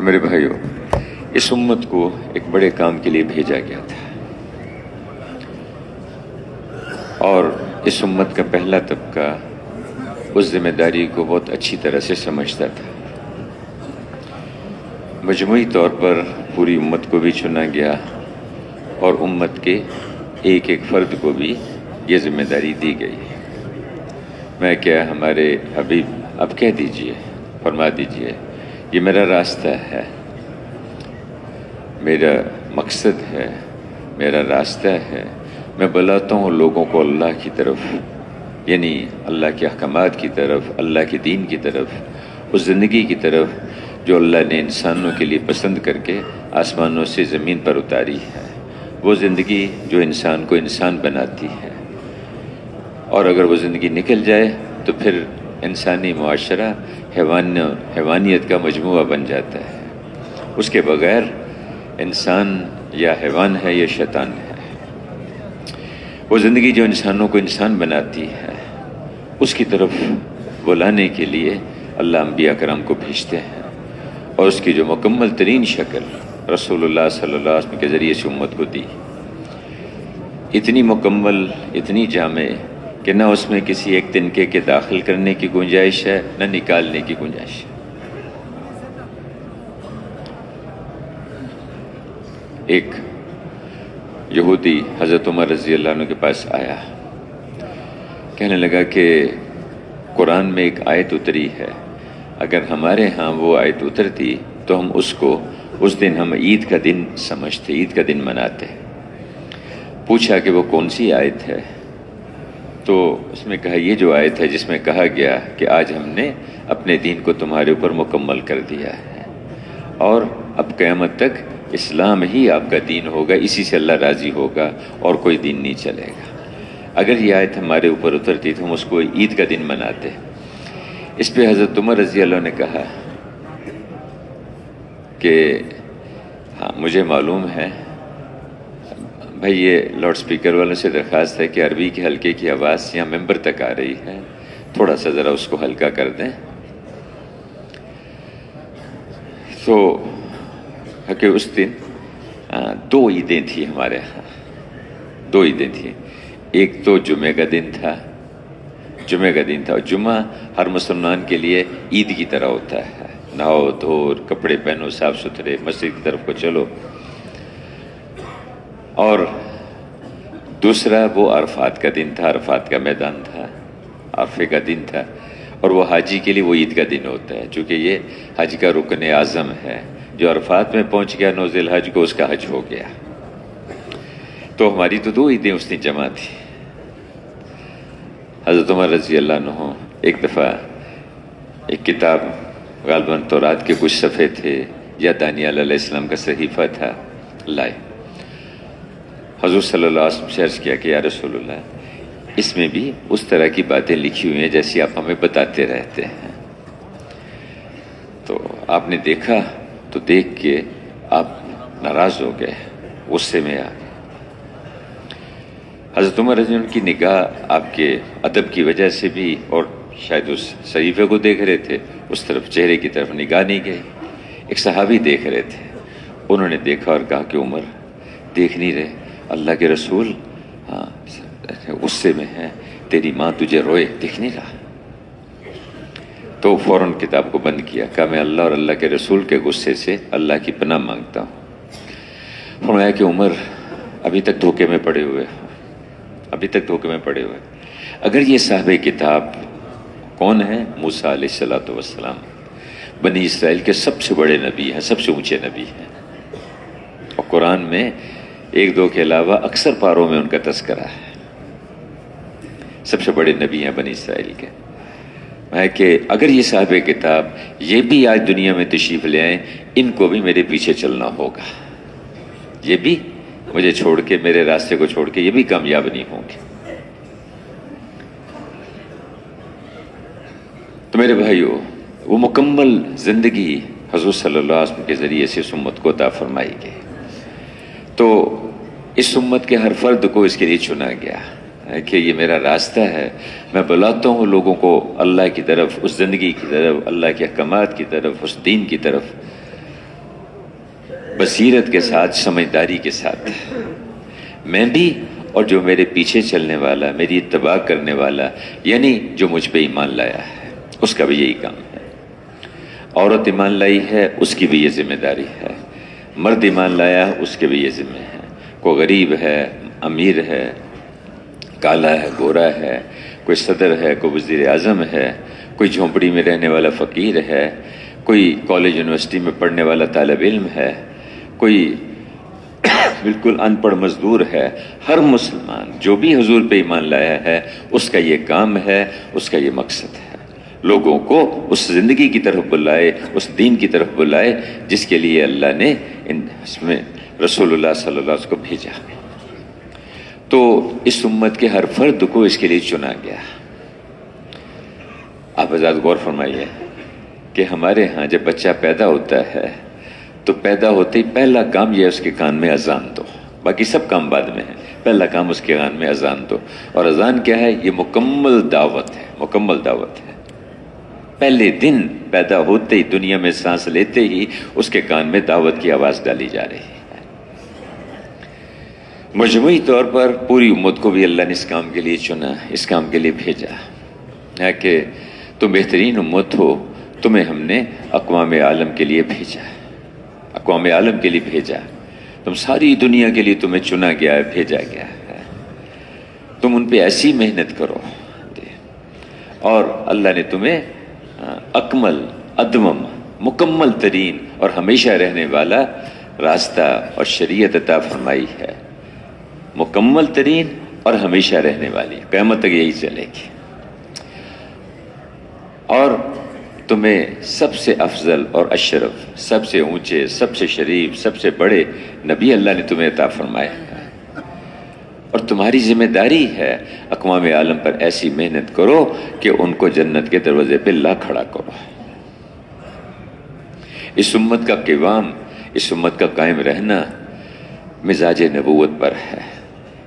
میرے بھائیوں، اس امت کو ایک بڑے کام کے لیے بھیجا گیا تھا، اور اس امت کا پہلا طبقہ اس ذمہ داری کو بہت اچھی طرح سے سمجھتا تھا۔ مجموعی طور پر پوری امت کو بھی چنا گیا اور امت کے ایک ایک فرد کو بھی یہ ذمہ داری دی گئی۔ میں کیا ہمارے حبیب اب کہہ دیجئے، فرما دیجئے، یہ میرا راستہ ہے، میرا مقصد ہے، میرا راستہ ہے۔ میں بلاتا ہوں لوگوں کو اللہ کی طرف، یعنی اللہ کے احکامات کی طرف، اللہ کے دین کی طرف، اس زندگی کی طرف جو اللہ نے انسانوں کے لیے پسند کر کے آسمانوں سے زمین پر اتاری ہے، وہ زندگی جو انسان کو انسان بناتی ہے۔ اور اگر وہ زندگی نکل جائے تو پھر انسانی معاشرہ حیوانیت کا مجموعہ بن جاتا ہے۔ اس کے بغیر انسان یا حیوان ہے یا شیطان ہے۔ وہ زندگی جو انسانوں کو انسان بناتی ہے، اس کی طرف بلانے کے لیے اللہ انبیاء کرام کو بھیجتے ہیں، اور اس کی جو مکمل ترین شکل رسول اللہ صلی اللہ علیہ وسلم کے ذریعے سے امت کو دی، اتنی مکمل، اتنی جامع کہ نہ اس میں کسی ایک تنکے کے داخل کرنے کی گنجائش ہے، نہ نکالنے کی گنجائش ہے۔ ایک یہودی حضرت عمر رضی اللہ عنہ کے پاس آیا، کہنے لگا کہ قرآن میں ایک آیت اتری ہے، اگر ہمارے ہاں وہ آیت اترتی تو ہم اس کو اس دن ہم عید کا دن سمجھتے، عید کا دن مناتے۔ پوچھا کہ وہ کون سی آیت ہے؟ تو اس میں کہا یہ جو آیت ہے جس میں کہا گیا کہ آج ہم نے اپنے دین کو تمہارے اوپر مکمل کر دیا ہے، اور اب قیامت تک اسلام ہی آپ کا دین ہوگا، اسی سے اللہ راضی ہوگا اور کوئی دین نہیں چلے گا۔ اگر یہ آیت ہمارے اوپر اترتی تو ہم اس کو عید کا دن مناتے۔ اس پہ حضرت عمر رضی اللہ عنہ نے کہا کہ ہاں مجھے معلوم ہے بھائی، یہ لاؤڈ سپیکر والوں سے درخواست ہے کہ عربی کے حلقے کی آواز یہاں ممبر تک آ رہی ہے، تھوڑا سا ذرا اس کو ہلکا کر دیں۔ تو کہ اس دن دو عیدیں تھیں ہمارے ہاں، دو عیدیں تھیں۔ ایک تو جمعہ کا دن تھا، اور جمعہ ہر مسلمان کے لیے عید کی طرح ہوتا ہے، نہاؤ دھو، کپڑے پہنو صاف ستھرے، مسجد کی طرف کو چلو۔ اور دوسرا وہ عرفات کا دن تھا، عرفات کا میدان تھا، عرفے کا دن تھا، اور وہ حاجی کے لیے وہ عید کا دن ہوتا ہے، چونکہ یہ حج کا رکن اعظم ہے۔ جو عرفات میں پہنچ گیا 9 ذی الحج کو، اس کا حج ہو گیا۔ تو ہماری تو دو عیدیں اس دن جمع تھی۔ حضرت عمر رضی اللہ عنہ ایک دفعہ ایک کتاب، غالباً تورات کے کچھ صفحے تھے یا دانیال علیہ السلام کا صحیفہ تھا، لائے۔ حضور صلی اللہ علیہ وسلم سے عرض کیا کہ یا رسول اللہ، اس میں بھی اس طرح کی باتیں لکھی ہوئی ہیں جیسی آپ ہمیں بتاتے رہتے ہیں۔ تو آپ نے دیکھا تو دیکھ کے آپ ناراض ہو گئے، غصے میں آ گئے۔ حضرت عمر رضی اللہ عنہ کی نگاہ آپ کے ادب کی وجہ سے بھی، اور شاید اس صحیفے کو دیکھ رہے تھے، اس طرف چہرے کی طرف نگاہ نہیں گئی۔ ایک صحابی دیکھ رہے تھے، انہوں نے دیکھا اور کہا کہ عمر دیکھ نہیں رہے، اللہ کے رسول غصے میں ہے، تیری ماں تجھے روئے، دیکھ نہیں رہا۔ تو فوراً کتاب کو بند کیا، کہا میں اللہ اور اللہ کے رسول کے غصے سے اللہ کی پناہ مانگتا ہوں۔ فرمایا کہ عمر ابھی تک دھوکے میں پڑے ہوئے، اگر یہ صاحب کتاب کون ہے؟ موسیٰ علیہ السلام، بنی اسرائیل کے سب سے بڑے نبی ہیں، سب سے اونچے نبی ہیں، اور قرآن میں ایک دو کے علاوہ اکثر پاروں میں ان کا تذکرہ ہے، سب سے بڑے نبی ہیں بنی اسرائیل کے۔ ہے کہ اگر یہ صاحب کتاب یہ بھی آج دنیا میں تشریف لے آئیں، ان کو بھی میرے پیچھے چلنا ہوگا، یہ بھی مجھے چھوڑ کے، میرے راستے کو چھوڑ کے یہ بھی کامیاب نہیں ہوں گے۔ تو میرے بھائیو، وہ مکمل زندگی حضور صلی اللہ علیہ وسلم کے ذریعے سے اس امت کو عطا فرمائی گئی۔ تو اس امت کے ہر فرد کو اس کے لیے چنا گیا کہ یہ میرا راستہ ہے، میں بلاتا ہوں لوگوں کو اللہ کی طرف، اس زندگی کی طرف، اللہ کے احکامات کی طرف، اس دین کی طرف، بصیرت کے ساتھ، سمجھداری کے ساتھ، میں بھی اور جو میرے پیچھے چلنے والا، میری اتباع کرنے والا، یعنی جو مجھ پہ ایمان لایا ہے، اس کا بھی یہی کام ہے۔ عورت ایمان لائی ہے، اس کی بھی یہ ذمہ داری ہے۔ مرد ایمان لایا، اس کے بھی یہ ذمہ ہے۔ کوئی غریب ہے، امیر ہے، کالا ہے، گورا ہے، کوئی صدر ہے، کوئی وزیر اعظم ہے، کوئی جھونپڑی میں رہنے والا فقیر ہے، کوئی کالج یونیورسٹی میں پڑھنے والا طالب علم ہے، کوئی بالکل ان پڑھ مزدور ہے، ہر مسلمان جو بھی حضور پہ ایمان لایا ہے، اس کا یہ کام ہے، اس کا یہ مقصد ہے، لوگوں کو اس زندگی کی طرف بلائے، اس دین کی طرف بلائے جس کے لیے اللہ نے اس میں رسول اللہ صلی اللہ علیہ وسلم کو بھیجا۔ تو اس امت کے ہر فرد کو اس کے لیے چنا گیا۔ آپ حضرات غور فرمائیے کہ ہمارے ہاں جب بچہ پیدا ہوتا ہے تو پیدا ہوتے ہی پہلا کام یہ اس کے کان میں اذان دو، باقی سب کام بعد میں ہے، پہلا کام اس کے کان میں اذان دو۔ اور اذان کیا ہے؟ یہ مکمل دعوت ہے، مکمل دعوت ہے۔ پہلے دن پیدا ہوتے ہی، دنیا میں سانس لیتے ہی اس کے کان میں دعوت کی آواز ڈالی جا رہی ہے۔ مجموعی طور پر پوری امت کو بھی اللہ نے اس کام کے لیے چنا، اس کام کے لیے بھیجا ہے کہ تم بہترین امت ہو، تمہیں ہم نے اقوام عالم کے لیے بھیجا، اقوام عالم کے لیے بھیجا، تم ساری دنیا کے لیے تمہیں چنا گیا ہے، بھیجا گیا ہے، تم ان پہ ایسی محنت کرو۔ اور اللہ نے تمہیں اکمل، ادوم، مکمل ترین اور ہمیشہ رہنے والا راستہ اور شریعت عطا فرمائی ہے، مکمل ترین اور ہمیشہ رہنے والی، قیامت تک یہی چلے گی۔ اور تمہیں سب سے افضل اور اشرف، سب سے اونچے، سب سے شریف، سب سے بڑے نبی اللہ نے تمہیں عطا فرمایا ہے، اور تمہاری ذمہ داری ہے اقوام عالم پر ایسی محنت کرو کہ ان کو جنت کے دروازے پہ لا کھڑا کرو۔ اس امت کا قوام، اس امت کا قائم رہنا مزاج نبوت پر ہے،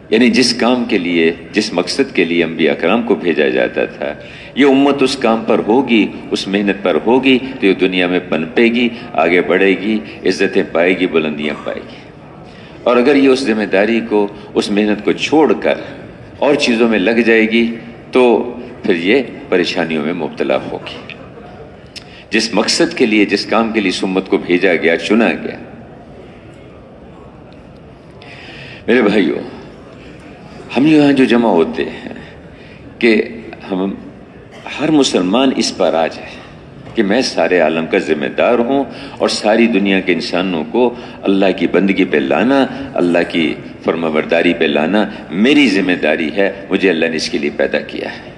یعنی جس کام کے لیے، جس مقصد کے لیے انبیاء کرام کو بھیجا جاتا تھا، یہ امت اس کام پر ہوگی، اس محنت پر ہوگی تو یہ دنیا میں پنپے گی، آگے بڑھے گی، عزتیں پائے گی، بلندیاں پائے گی۔ اور اگر یہ اس ذمہ داری کو، اس محنت کو چھوڑ کر اور چیزوں میں لگ جائے گی تو پھر یہ پریشانیوں میں مبتلا ہوگی۔ جس مقصد کے لیے، جس کام کے لیے اس امت کو بھیجا گیا، چنا گیا۔ میرے بھائیو، ہم یہاں جو جمع ہوتے ہیں کہ ہم ہر مسلمان اس پر آ جائے کہ میں سارے عالم کا ذمہ دار ہوں اور ساری دنیا کے انسانوں کو اللہ کی بندگی پہ لانا، اللہ کی فرمانبرداری پہ لانا میری ذمہ داری ہے، مجھے اللہ نے اس کے لیے پیدا کیا ہے۔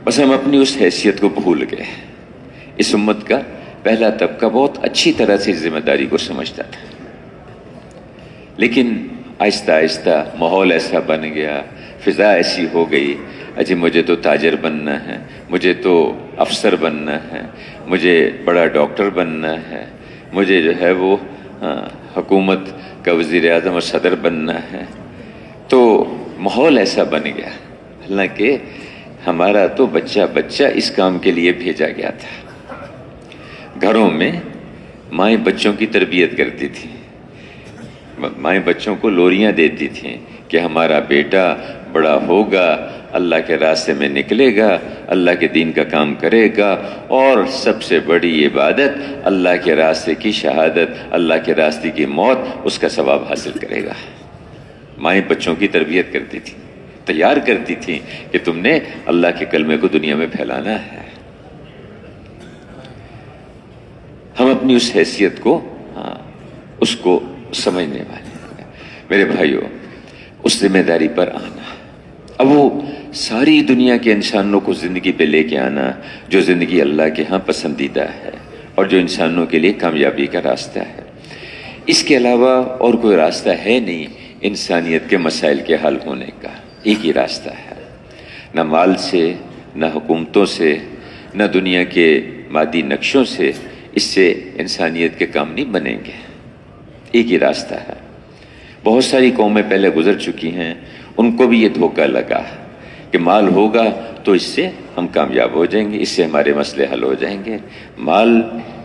بس ہم اپنی اس حیثیت کو بھول گئے۔ اس امت کا پہلا طبقہ بہت اچھی طرح سے اس ذمہ داری کو سمجھتا تھا، لیکن آہستہ آہستہ ماحول ایسا بن گیا، فضا ایسی ہو گئی، اجی مجھے تو تاجر بننا ہے، مجھے تو افسر بننا ہے، مجھے بڑا ڈاکٹر بننا ہے، مجھے جو ہے وہ حکومت کا وزیر اعظم اور صدر بننا ہے۔ تو ماحول ایسا بن گیا، حالانکہ ہمارا تو بچہ اس کام کے لیے بھیجا گیا تھا۔ گھروں میں مائیں بچوں کی تربیت کرتی تھیں، مائیں بچوں کو لوریاں دیتی تھیں کہ ہمارا بیٹا بڑا ہوگا، اللہ کے راستے میں نکلے گا، اللہ کے دین کا کام کرے گا، اور سب سے بڑی عبادت اللہ کے راستے کی شہادت، اللہ کے راستے کی موت، اس کا ثواب حاصل کرے گا۔ مائیں بچوں کی تربیت کرتی تھیں، تیار کرتی تھیں کہ تم نے اللہ کے کلمے کو دنیا میں پھیلانا ہے۔ ہم اپنی اس حیثیت کو، اس کو سمجھنے والے ہیں۔ میرے بھائیو، اس ذمہ داری پر آنا، اب وہ ساری دنیا کے انسانوں کو زندگی پہ لے کے آنا جو زندگی اللہ کے ہاں پسندیدہ ہے اور جو انسانوں کے لیے کامیابی کا راستہ ہے۔ اس کے علاوہ اور کوئی راستہ ہے نہیں انسانیت کے مسائل کے حل ہونے کا، ایک ہی راستہ ہے۔ نہ مال سے، نہ حکومتوں سے، نہ دنیا کے مادی نقشوں سے اس سے انسانیت کے کام نہیں بنیں گے، ایک ہی راستہ ہے۔ بہت ساری قومیں پہلے گزر چکی ہیں، ان کو بھی یہ دھوکہ لگا کہ مال ہوگا تو اس سے ہم کامیاب ہو جائیں گے، اس سے ہمارے مسئلے حل ہو جائیں گے۔ مال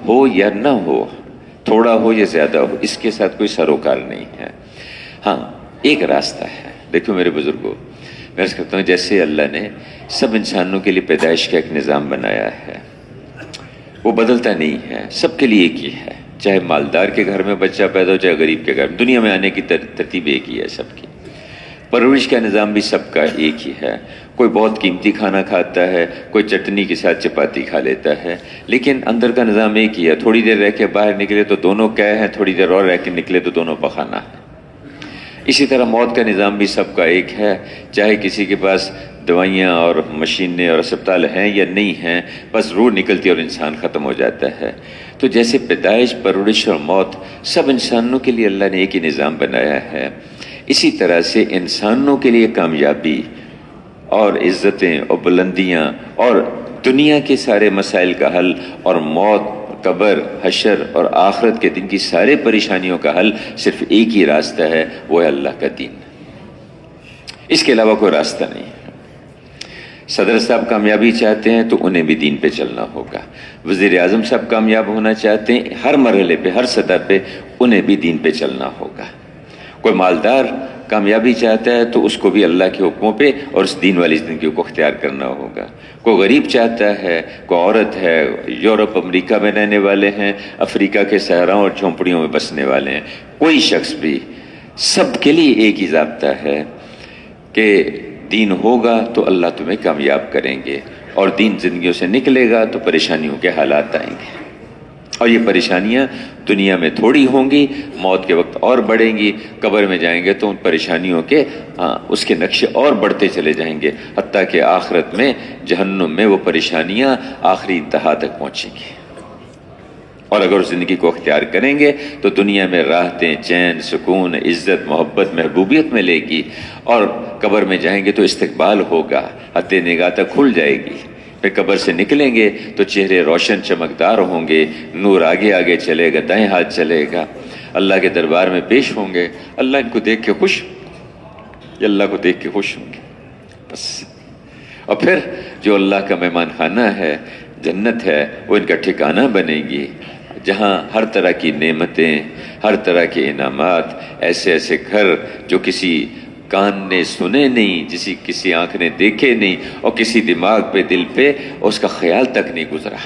ہو یا نہ ہو، تھوڑا ہو یا زیادہ ہو، اس کے ساتھ کوئی سروکار نہیں ہے۔ ہاں ایک راستہ ہے، دیکھو میرے بزرگوں، میں عرض کرتا ہوں جیسے اللہ نے سب انسانوں کے لیے پیدائش کا ایک نظام بنایا ہے، وہ بدلتا نہیں ہے، سب کے لیے ایک ہی ہے، چاہے مالدار کے گھر میں بچہ پیدا ہو چاہے غریب کے گھر میں، دنیا میں آنے کی ترتیب ایک ہی ہے سب کی، پرورش کا نظام بھی سب کا ایک ہی ہے۔ کوئی بہت قیمتی کھانا کھاتا ہے، کوئی چٹنی کے ساتھ چپاتی کھا لیتا ہے، لیکن اندر کا نظام ایک ہی ہے۔ تھوڑی دیر رہ کے باہر نکلے تو دونوں قے ہیں، تھوڑی دیر اور رہ کے نکلے تو دونوں پخانا ہے۔ اسی طرح موت کا نظام بھی سب کا ایک ہے، چاہے کسی کے پاس دوائیاں اور مشینیں اور اسپتال ہیں یا نہیں ہیں، بس روح نکلتی اور انسان ختم ہو جاتا ہے۔ تو جیسے پیدائش، پرورش اور موت سب انسانوں کے لیے اللہ نے ایک ہی نظام بنایا ہے، اسی طرح سے انسانوں کے لیے کامیابی اور عزتیں اور بلندیاں اور دنیا کے سارے مسائل کا حل اور موت، قبر، حشر اور آخرت کے دن کی سارے پریشانیوں کا حل صرف ایک ہی راستہ ہے، وہ ہے اللہ کا دین۔ اس کے علاوہ کوئی راستہ نہیں ہے۔ صدر صاحب کامیابی چاہتے ہیں تو انہیں بھی دین پہ چلنا ہوگا، وزیر اعظم صاحب کامیاب ہونا چاہتے ہیں، ہر مرحلے پہ ہر سطح پہ انہیں بھی دین پہ چلنا ہوگا۔ کوئی مالدار کامیابی چاہتا ہے تو اس کو بھی اللہ کے حکموں پہ اور اس دین والی زندگی کو اختیار کرنا ہوگا۔ کوئی غریب چاہتا ہے، کوئی عورت ہے، یورپ امریکہ میں رہنے والے ہیں، افریقہ کے صحراؤں اور جھونپڑیوں میں بسنے والے ہیں، کوئی شخص بھی، سب کے لیے ایک ہی ضابطہ ہے کہ دین ہوگا تو اللہ تمہیں کامیاب کریں گے، اور دین زندگیوں سے نکلے گا تو پریشانیوں کے حالات آئیں گے، اور یہ پریشانیاں دنیا میں تھوڑی ہوں گی، موت کے وقت اور بڑھیں گی، قبر میں جائیں گے تو ان پریشانیوں کے اس کے نقشے اور بڑھتے چلے جائیں گے، حتیٰ کہ آخرت میں جہنم میں وہ پریشانیاں آخری انتہا تک پہنچیں گی۔ اور اگر اس زندگی کو اختیار کریں گے تو دنیا میں راحتیں، چین، سکون، عزت، محبت، محبوبیت ملے گی، اور قبر میں جائیں گے تو استقبال ہوگا، حد نگاہ تک کھل جائے گی۔ پھر قبر سے نکلیں گے تو چہرے روشن چمکدار ہوں گے، نور آگے آگے چلے گا، دائیں ہاتھ چلے گا، اللہ کے دربار میں پیش ہوں گے، اللہ ان کو دیکھ کے خوش، اللہ کو دیکھ کے خوش ہوں گے بس۔ اور پھر جو اللہ کا مہمان خانہ ہے، جنت ہے، وہ ان کا ٹھکانہ بنے گی، جہاں ہر طرح کی نعمتیں، ہر طرح کے انعامات، ایسے ایسے گھر جو کسی کان نے سنے نہیں، کسی آنکھ نے دیکھے نہیں، اور کسی دماغ پہ، دل پہ اس کا خیال تک نہیں گزرا،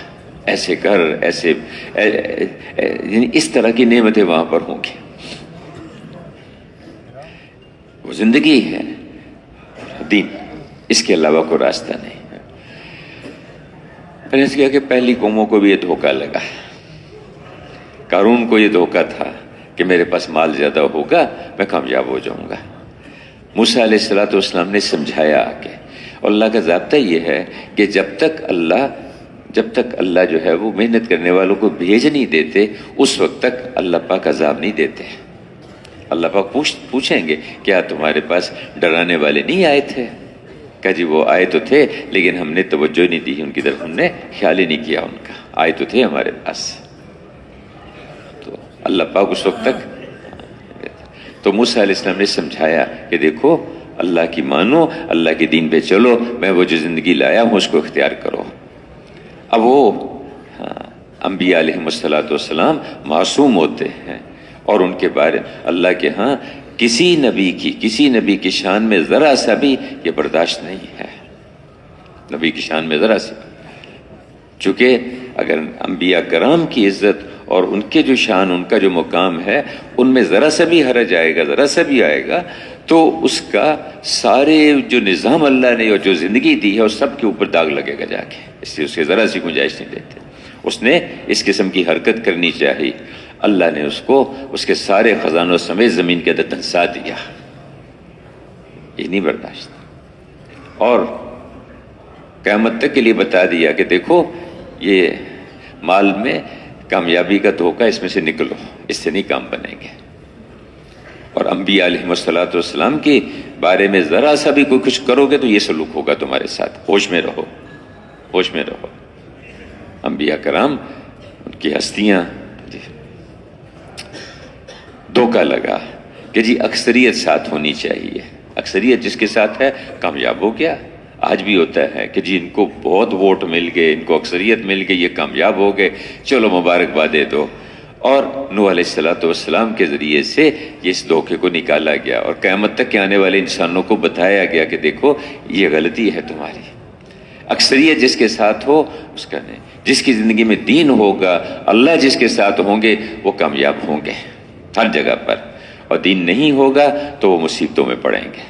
ایسے گھر، ایسے یعنی اس طرح کی نعمتیں وہاں پر ہوں گی۔ وہ زندگی ہے، دین، اس کے علاوہ کوئی راستہ نہیں ہے۔ میں نے کہا کہ پہلی قوموں کو بھی یہ دھوکہ لگا، قارون کو یہ دھوکہ تھا کہ میرے پاس مال زیادہ ہوگا میں کامیاب ہو جاؤں گا۔ موسیٰ علیہ السلام نے سمجھایا آگے، اور اللہ کا ضابطہ یہ ہے کہ جب تک اللہ جو ہے وہ محنت کرنے والوں کو بھیج نہیں دیتے، اس وقت تک اللہ پاک عذاب نہیں دیتے۔ اللہ پاک پوچھیں گے کیا تمہارے پاس ڈرانے والے نہیں آئے تھے؟ کہا جی وہ آئے تو تھے لیکن ہم نے توجہ نہیں دی ان کی طرف، ہم نے خیال ہی نہیں کیا ان کا، آئے تو تھے ہمارے پاس۔ تو اللہ پاک اس وقت تک، تو موسیٰ علیہ السلام نے سمجھایا کہ دیکھو اللہ کی مانو، اللہ کے دین پہ چلو، میں وہ جو زندگی لایا ہوں اس کو اختیار کرو۔ اب وہ انبیاء علیہ السلام معصوم ہوتے ہیں، اور ان کے بارے اللہ کے ہاں کسی نبی کی شان میں ذرا سا بھی یہ برداشت نہیں ہے، نبی کی شان میں ذرا سا، چونکہ اگر انبیاء کرام کی عزت اور ان کے جو شان، ان کا جو مقام ہے، ان میں ذرا سا بھی حرج آئے گا، ذرا سا بھی آئے گا تو اس کا سارے جو نظام اللہ نے اور جو زندگی دی ہے اس سب کے اوپر داغ لگے گا جا کے، اس لیے اس کے ذرا سی گنجائش نہیں دیتے۔ اس نے اس قسم کی حرکت کرنی چاہیے، اللہ نے اس کو اس کے سارے خزانوں سمیت زمین کے اندر دھنسا دیا، یہ نہیں برداشت، اور قیامت تک کے لیے بتا دیا کہ دیکھو یہ مال میں کامیابی کا دھوکہ، اس میں سے نکلو، اس سے نہیں کام بنیں گے۔ اور انبیاء علیہ السلام کے بارے میں ذرا سا بھی کوئی کچھ کرو گے تو یہ سلوک ہوگا تمہارے ساتھ، ہوش میں رہو، ہوش میں رہو۔ انبیاء کرام، ان کی ہستیاں، دھوکہ لگا کہ جی اکثریت ساتھ ہونی چاہیے، اکثریت جس کے ساتھ ہے کامیاب ہو گیا۔ آج بھی ہوتا ہے کہ جی ان کو بہت ووٹ مل گئے، ان کو اکثریت مل گئی، یہ کامیاب ہو گئے، چلو مبارکباد دے دو، اور نوح علیہ السلام کے ذریعے سے اس دھوکے کو نکالا گیا اور قیامت تک کے آنے والے انسانوں کو بتایا گیا کہ دیکھو یہ غلطی ہے تمہاری. اکثریت جس کے ساتھ ہو اس کا نہیں. جس کی زندگی میں دین ہوگا، اللہ جس کے ساتھ ہوں گے وہ کامیاب ہوں گے ہر جگہ پر، اور دین نہیں ہوگا تو وہ مصیبتوں میں پڑیں گے.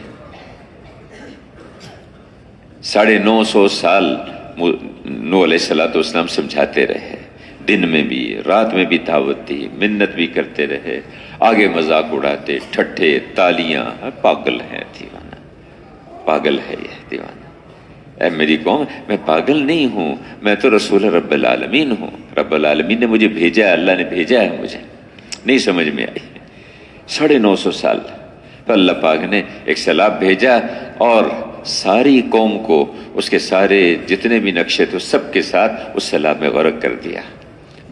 950 سال نوح علیہ السلام سمجھاتے رہے، دن میں بھی رات میں بھی دعوت دی، منت بھی کرتے رہے، آگے مذاق اڑاتے، ٹھٹھے، تالیاں. پاگل ہے دیوانہ، پاگل ہے یہ دیوانہ. اے میری قوم، میں پاگل نہیں ہوں، میں تو رسول رب العالمین ہوں. رب العالمین نے مجھے بھیجا ہے، اللہ نے بھیجا ہے مجھے. نہیں سمجھ میں آئی. 950 سال تو اللہ پاک نے ایک سیلاب بھیجا اور ساری قوم کو اس کے سارے جتنے بھی نقشے تھے سب کے ساتھ اس سیلاب میں غرق کر دیا.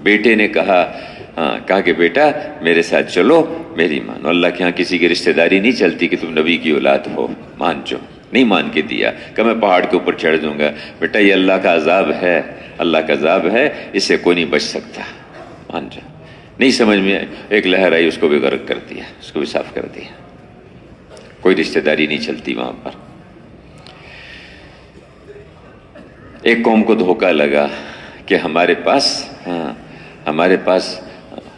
بیٹے نے کہا کہ بیٹا میرے ساتھ چلو، میری مانو. اللہ کے ہاں کسی کی رشتہ داری نہیں چلتی کہ تم نبی کی اولاد ہو، مان جو. نہیں مان کے دیا کہ میں پہاڑ کے اوپر چڑھ جاؤں گا. بیٹا یہ اللہ کا عذاب ہے، اللہ کا عذاب ہے، اس سے کوئی نہیں بچ سکتا، مان جا. نہیں سمجھ میں آئی، ایک لہر آئی، اس کو بھی غرق کر دیا، اس کو بھی صاف کر دیا. کوئی رشتہ داری نہیں چلتی وہاں پر. ایک قوم کو دھوکہ لگا کہ ہمارے پاس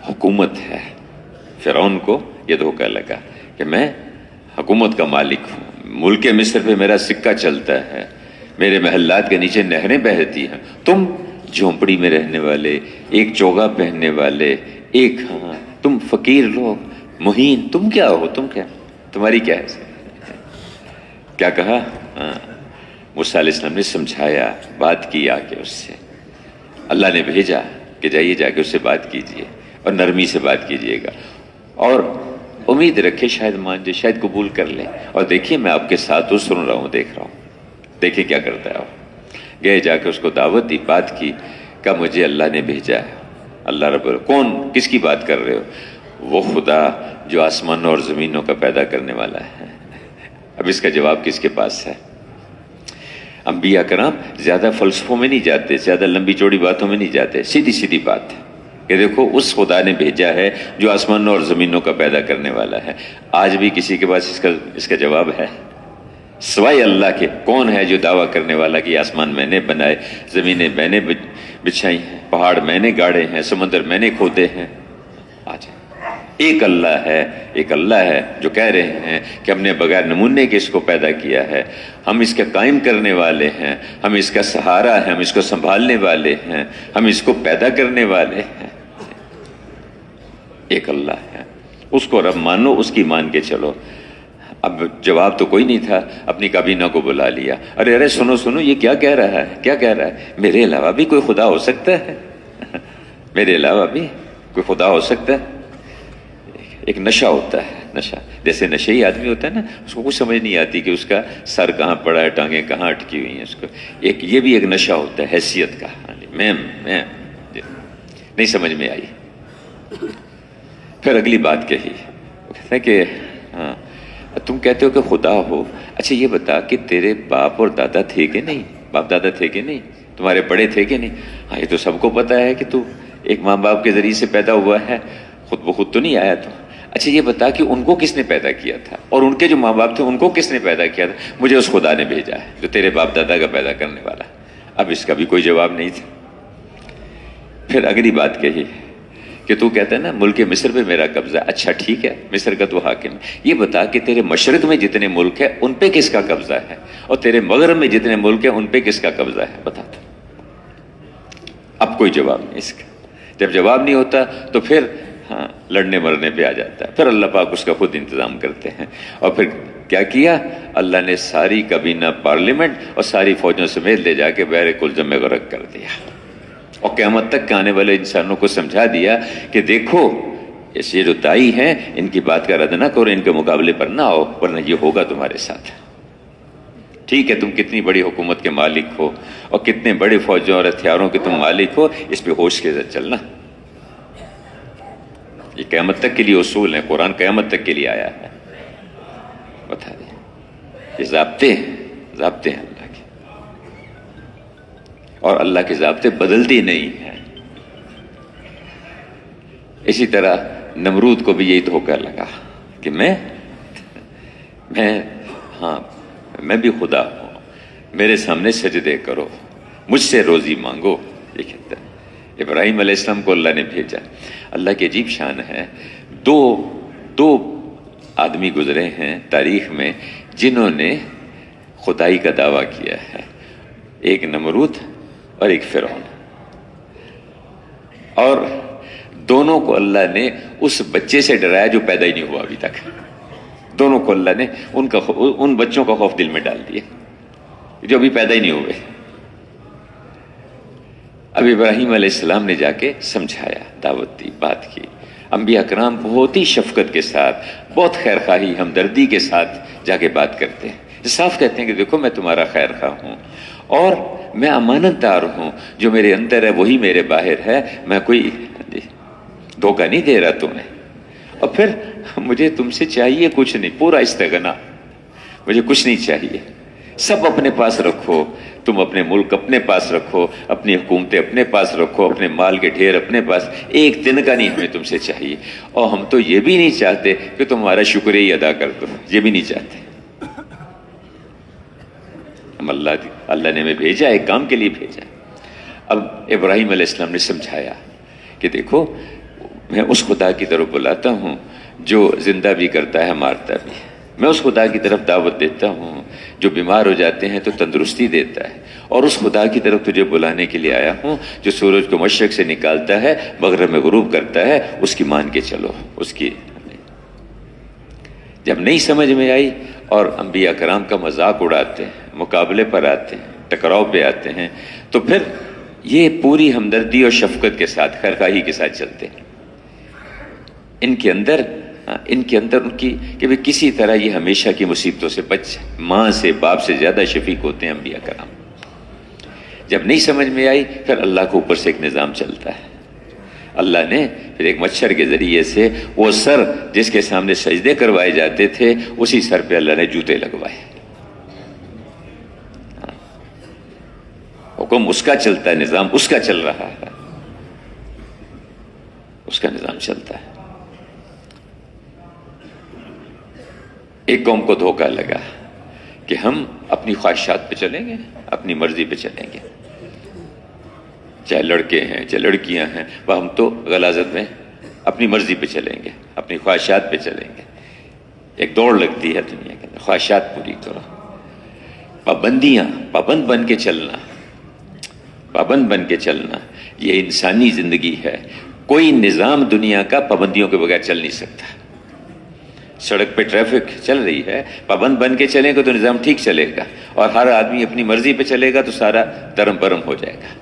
حکومت ہے. فرعون کو یہ دھوکہ لگا کہ میں حکومت کا مالک ہوں، ملک مصر پہ میرا سکہ چلتا ہے، میرے محلات کے نیچے نہریں بہتی ہیں. تم جھونپڑی میں رہنے والے، ایک چوگا پہننے والے، تم فقیر لوگ، مہین، تم کیا ہو؟ تمہاری کیا ہے؟ کیا کہا؟ موسیٰ علیہ السلام نے سمجھایا، بات کی آ کے اس سے. اللہ نے بھیجا کہ جائیے جا کے اس سے بات کیجئے اور نرمی سے بات کیجئے گا، اور امید رکھے شاید مان جائے، شاید قبول کر لیں. اور دیکھیے میں آپ کے ساتھ ہوں، سن رہا ہوں، دیکھ رہا ہوں، دیکھیے کیا کرتا ہے. گئے، جا کے اس کو دعوت دی، بات کی، کہا مجھے اللہ نے بھیجا ہے. اللہ رب کون؟ کس کی بات کر رہے ہو؟ وہ خدا جو آسمانوں اور زمینوں کا پیدا کرنے والا ہے. اب اس کا جواب کس کے پاس ہے؟ انبیاء کرام زیادہ فلسفوں میں نہیں جاتے، زیادہ لمبی چوڑی باتوں میں نہیں جاتے، سیدھی سیدھی بات ہے کہ دیکھو اس خدا نے بھیجا ہے جو آسمانوں اور زمینوں کا پیدا کرنے والا ہے. آج بھی کسی کے پاس اس کا جواب ہے؟ سوائے اللہ کے کون ہے جو دعویٰ کرنے والا کہ آسمان میں نے بنائے، زمینیں میں نے بچھائی ہیں، پہاڑ میں نے گاڑے ہیں، سمندر میں نے کھودے ہیں؟ آج ایک اللہ ہے جو کہہ رہے ہیں کہ ہم نے بغیر نمونے کے اس کو پیدا کیا ہے، ہم اس کے قائم کرنے والے ہیں، ہم اس کا سہارا ہیں، ہم اس کو سنبھالنے والے ہیں، ہم اس کو پیدا کرنے والے ہیں. ایک اللہ ہے، اس کو رب مانو، اس کی مان کے چلو. اب جواب تو کوئی نہیں تھا، اپنی کابینہ کو بلا لیا. ارے سنو یہ کیا کہہ رہا ہے؟ کیا کہہ رہا ہے؟ میرے علاوہ بھی کوئی خدا ہو سکتا ہے؟ میرے علاوہ بھی کوئی خدا ہو سکتا ہے؟ ایک نشہ ہوتا ہے، نشہ جیسے نشئی آدمی ہوتا ہے نا، اس کو کچھ سمجھ نہیں آتی کہ اس کا سر کہاں پڑا ہے، ٹانگیں کہاں اٹکی ہوئی ہیں. اس کو یہ بھی ایک نشہ ہوتا ہے حیثیت کا. میں نہیں سمجھ میں آئی. پھر اگلی بات کہی، کہتا ہے کہ تم کہتے ہو کہ خدا ہو، اچھا یہ بتا کہ تیرے باپ اور دادا تھے کہ نہیں؟ باپ دادا تھے کہ نہیں؟ تمہارے بڑے تھے کہ نہیں؟ ہاں یہ تو سب کو پتا ہے کہ تو ایک ماں باپ کے ذریعے سے پیدا ہوا ہے، خود بخود تو نہیں آیا. تو اچھا یہ بتا کہ ان کو کس نے پیدا کیا تھا، اور ان کے جو ماں باپ تھے ان کو کس نے پیدا کیا تھا؟ مجھے اس خدا نے بھیجا ہے جو تیرے باپ دادا کا پیدا کرنے والا. اب اس کا بھی کوئی جواب نہیں تھا. پھر اگلی بات کہی کہ تو کہتا ہے نا ملک مصر پہ میرا قبضہ. اچھا ٹھیک ہے، مصر کا تو حاکم ہے. یہ بتا کہ تیرے مشرق میں جتنے ملک ہیں ان پہ کس کا قبضہ ہے، اور تیرے مغرب میں جتنے ملک ہیں ان پہ کس کا قبضہ ہے؟ بتا تو. اب کوئی جواب نہیں اس کا. جب جواب نہیں ہوتا تو پھر لڑنے مرنے پہ آ جاتا ہے. پھر اللہ پاک اس کا خود انتظام کرتے ہیں. اور پھر کیا کیا؟ اللہ نے ساری کابینہ پارلیمنٹ اور ساری فوجوں سمیت لے جا کے بحر کلزم میں غرق کر دیا، اور قیامت تک کے آنے والے انسانوں کو سمجھا دیا کہ دیکھو یہ جو دائی ہیں ان کی بات کا رد نہ کرو، ان کے مقابلے پر نہ آؤ، ورنہ یہ ہوگا تمہارے ساتھ. ٹھیک ہے تم کتنی بڑی حکومت کے مالک ہو اور کتنے بڑے فوجوں اور ہتھیاروں کے تم مالک ہو، اس پہ ہوش کے ساتھ چلنا. یہ قیامت تک کے لیے اصول ہیں، قرآن قیامت تک کے لیے آیا ہے. بتا دیں یہ ضابطے ہیں اللہ کے، اور اللہ کے ضابطے بدلتی نہیں ہیں. اسی طرح نمرود کو بھی یہی دھوکہ لگا کہ میں بھی خدا ہوں، میرے سامنے سجدے کرو، مجھ سے روزی مانگو. یہ کہتا ہے ابراہیم علیہ السلام کو اللہ نے بھیجا. اللہ کی عجیب شان ہے، دو آدمی گزرے ہیں تاریخ میں جنہوں نے خدائی کا دعویٰ کیا ہے، ایک نمرود اور ایک فرعون. اور دونوں کو اللہ نے اس بچے سے ڈرایا جو پیدا ہی نہیں ہوا ابھی تک. دونوں کو اللہ نے ان بچوں کا خوف دل میں ڈال دیا جو ابھی پیدا ہی نہیں ہوئے. اب ابراہیم علیہ السلام نے جا کے سمجھایا، دعوت دی، بات کی. انبیاء کرام بہت ہی شفقت کے ساتھ، بہت خیر خواہی، ہمدردی کے ساتھ جا کے بات کرتے ہیں. صاف کہتے ہیں کہ دیکھو میں تمہارا خیر خواہ ہوں اور میں امانت دار ہوں، جو میرے اندر ہے وہی میرے باہر ہے، میں کوئی دھوکہ نہیں دے رہا تمہیں. اور پھر مجھے تم سے چاہیے کچھ نہیں، پورا استغنا، مجھے کچھ نہیں چاہیے. سب اپنے پاس رکھو، تم اپنے ملک اپنے پاس رکھو، اپنی حکومتیں اپنے پاس رکھو، اپنے مال کے ڈھیر اپنے پاس، ایک دن کا نہیں ہمیں تم سے چاہیے. اور ہم تو یہ بھی نہیں چاہتے کہ تمہارا شکریہ ہی ادا کر دو، یہ بھی نہیں چاہتے. ہم اللہ نے ہمیں بھیجا، ایک کام کے لیے بھیجا. اب ابراہیم علیہ السلام نے سمجھایا کہ دیکھو میں اس خدا کی طرف بلاتا ہوں جو زندہ بھی کرتا ہے، مارتا بھی. میں اس خدا کی طرف دعوت دیتا ہوں جو بیمار ہو جاتے ہیں تو تندرستی دیتا ہے. اور اس خدا کی طرف تجھے بلانے کے لیے آیا ہوں جو سورج کو مشرق سے نکالتا ہے، مغرب میں غروب کرتا ہے. اس کی مان کے چلو. اس کی جب نہیں سمجھ میں آئی اور انبیاء کرام کا مذاق اڑاتے ہیں، مقابلے پر آتے ہیں، ٹکراؤ پہ آتے ہیں، تو پھر یہ پوری ہمدردی اور شفقت کے ساتھ، خیرخواہی کے ساتھ چلتے ہیں. ان کے اندر ان کی کہ بھی کسی طرح یہ ہمیشہ کی مصیبتوں سے بچ جائے. ماں سے، باپ سے زیادہ شفیق ہوتے ہیں انبیاء کرام. جب نہیں سمجھ میں آئی پھر اللہ کے اوپر سے ایک نظام چلتا ہے. اللہ نے پھر ایک مچھر کے ذریعے سے وہ سر جس کے سامنے سجدے کروائے جاتے تھے، اسی سر پہ اللہ نے جوتے لگوائے. حکم اس کا چلتا ہے، نظام اس کا چل رہا ہے، اس کا نظام چلتا ہے. ایک قوم کو دھوکہ لگا کہ ہم اپنی خواہشات پہ چلیں گے، اپنی مرضی پہ چلیں گے. چاہے لڑکے ہیں چاہے لڑکیاں ہیں، وہ ہم تو غلاظت میں اپنی مرضی پہ چلیں گے، اپنی خواہشات پہ چلیں گے. ایک دوڑ لگتی ہے دنیا کے اندر، خواہشات پوری کرو. پابندیاں، پابند بن کے چلنا، پابند بن کے چلنا، یہ انسانی زندگی ہے. کوئی نظام دنیا کا پابندیوں کے بغیر چل نہیں سکتا. سڑک پہ ٹریفک چل رہی ہے، پابند بن کے چلیں گے تو نظام ٹھیک چلے گا. اور ہر آدمی اپنی مرضی پہ چلے گا تو سارا درم برم ہو جائے گا.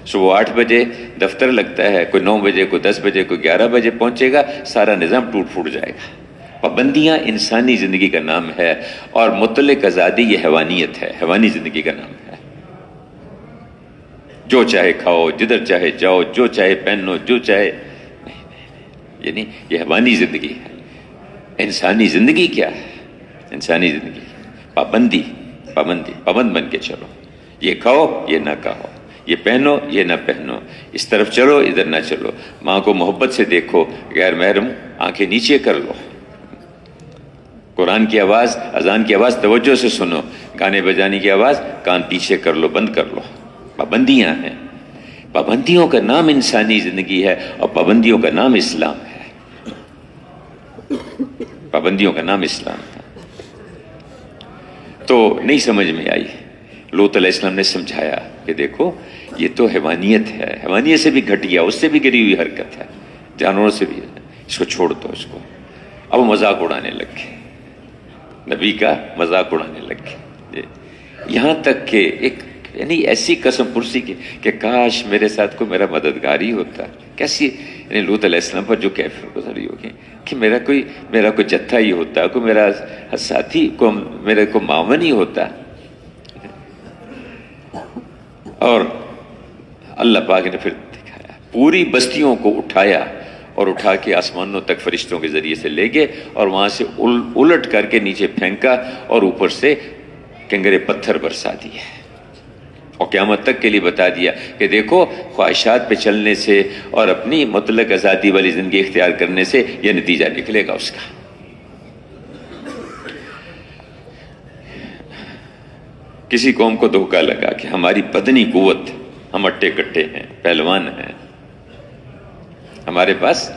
صبح 8 بجے دفتر لگتا ہے، کوئی 9 بجے، کوئی 10 بجے، کوئی 11 بجے پہنچے گا، سارا نظام ٹوٹ پھوٹ جائے گا. پابندیاں انسانی زندگی کا نام ہے، اور مطلق آزادی یہ حیوانیت ہے، حیوانی زندگی کا نام ہے. جو چاہے کھاؤ، جدھر چاہے جاؤ، جو چاہے پہنو، جو چاہے یعنی یہ حیوانی زندگی ہے. انسانی زندگی کیا ہے؟ انسانی زندگی پابندی، پابندی، پابند بن کے چلو. یہ کھاؤ، یہ نہ کھاؤ، یہ پہنو، یہ نہ پہنو، اس طرف چلو، ادھر نہ چلو. ماں کو محبت سے دیکھو، غیر محرم آنکھیں نیچے کر لو. قرآن کی آواز، اذان کی آواز توجہ سے سنو، گانے بجانے کی آواز کان پیچھے کر لو، بند کر لو. پابندیاں ہیں. پابندیوں کا نام انسانی زندگی ہے، اور پابندیوں کا نام اسلام ہے. پابندیوں کا نام اسلام ہے. تو نہیں سمجھ میں آئی. لوط علیہ السلام نے سمجھایا کہ دیکھو یہ تو حیوانیت ہے، حیوانیت سے بھی گھٹیا، اس سے بھی گری ہوئی حرکت ہے، جانوروں سے بھی. اس کو چھوڑ دو، اس کو. اب مذاق اڑانے لگ گئے، نبی کا مذاق اڑانے لگ گئے. یہاں تک کہ ایک یعنی ایسی قسم پرسی کہ کاش میرے ساتھ کوئی میرا مددگار ہی ہوتا. کیسی یعنی لوط علیہ السلام پر جو کیفیت گزری ہوگی کہ میرا کوئی جتھا ہی ہوتا، کوئی میرا ساتھی، میرے کو معاون ہی ہوتا. اور اللہ پاک نے پھر دکھایا، پوری بستیوں کو اٹھایا اور اٹھا کے آسمانوں تک فرشتوں کے ذریعے سے لے گئے، اور وہاں سے الٹ کر کے نیچے پھینکا، اور اوپر سے کنگرے پتھر برسا دیے. اور قیامت تک کے لیے بتا دیا کہ دیکھو خواہشات پہ چلنے سے اور اپنی مطلق آزادی والی زندگی اختیار کرنے سے یہ نتیجہ نکلے گا اس کا۔ کسی قوم کو دھوکہ لگا کہ ہماری بدنی قوت، ہم اٹے کٹے ہیں، پہلوان ہیں، ہمارے پاس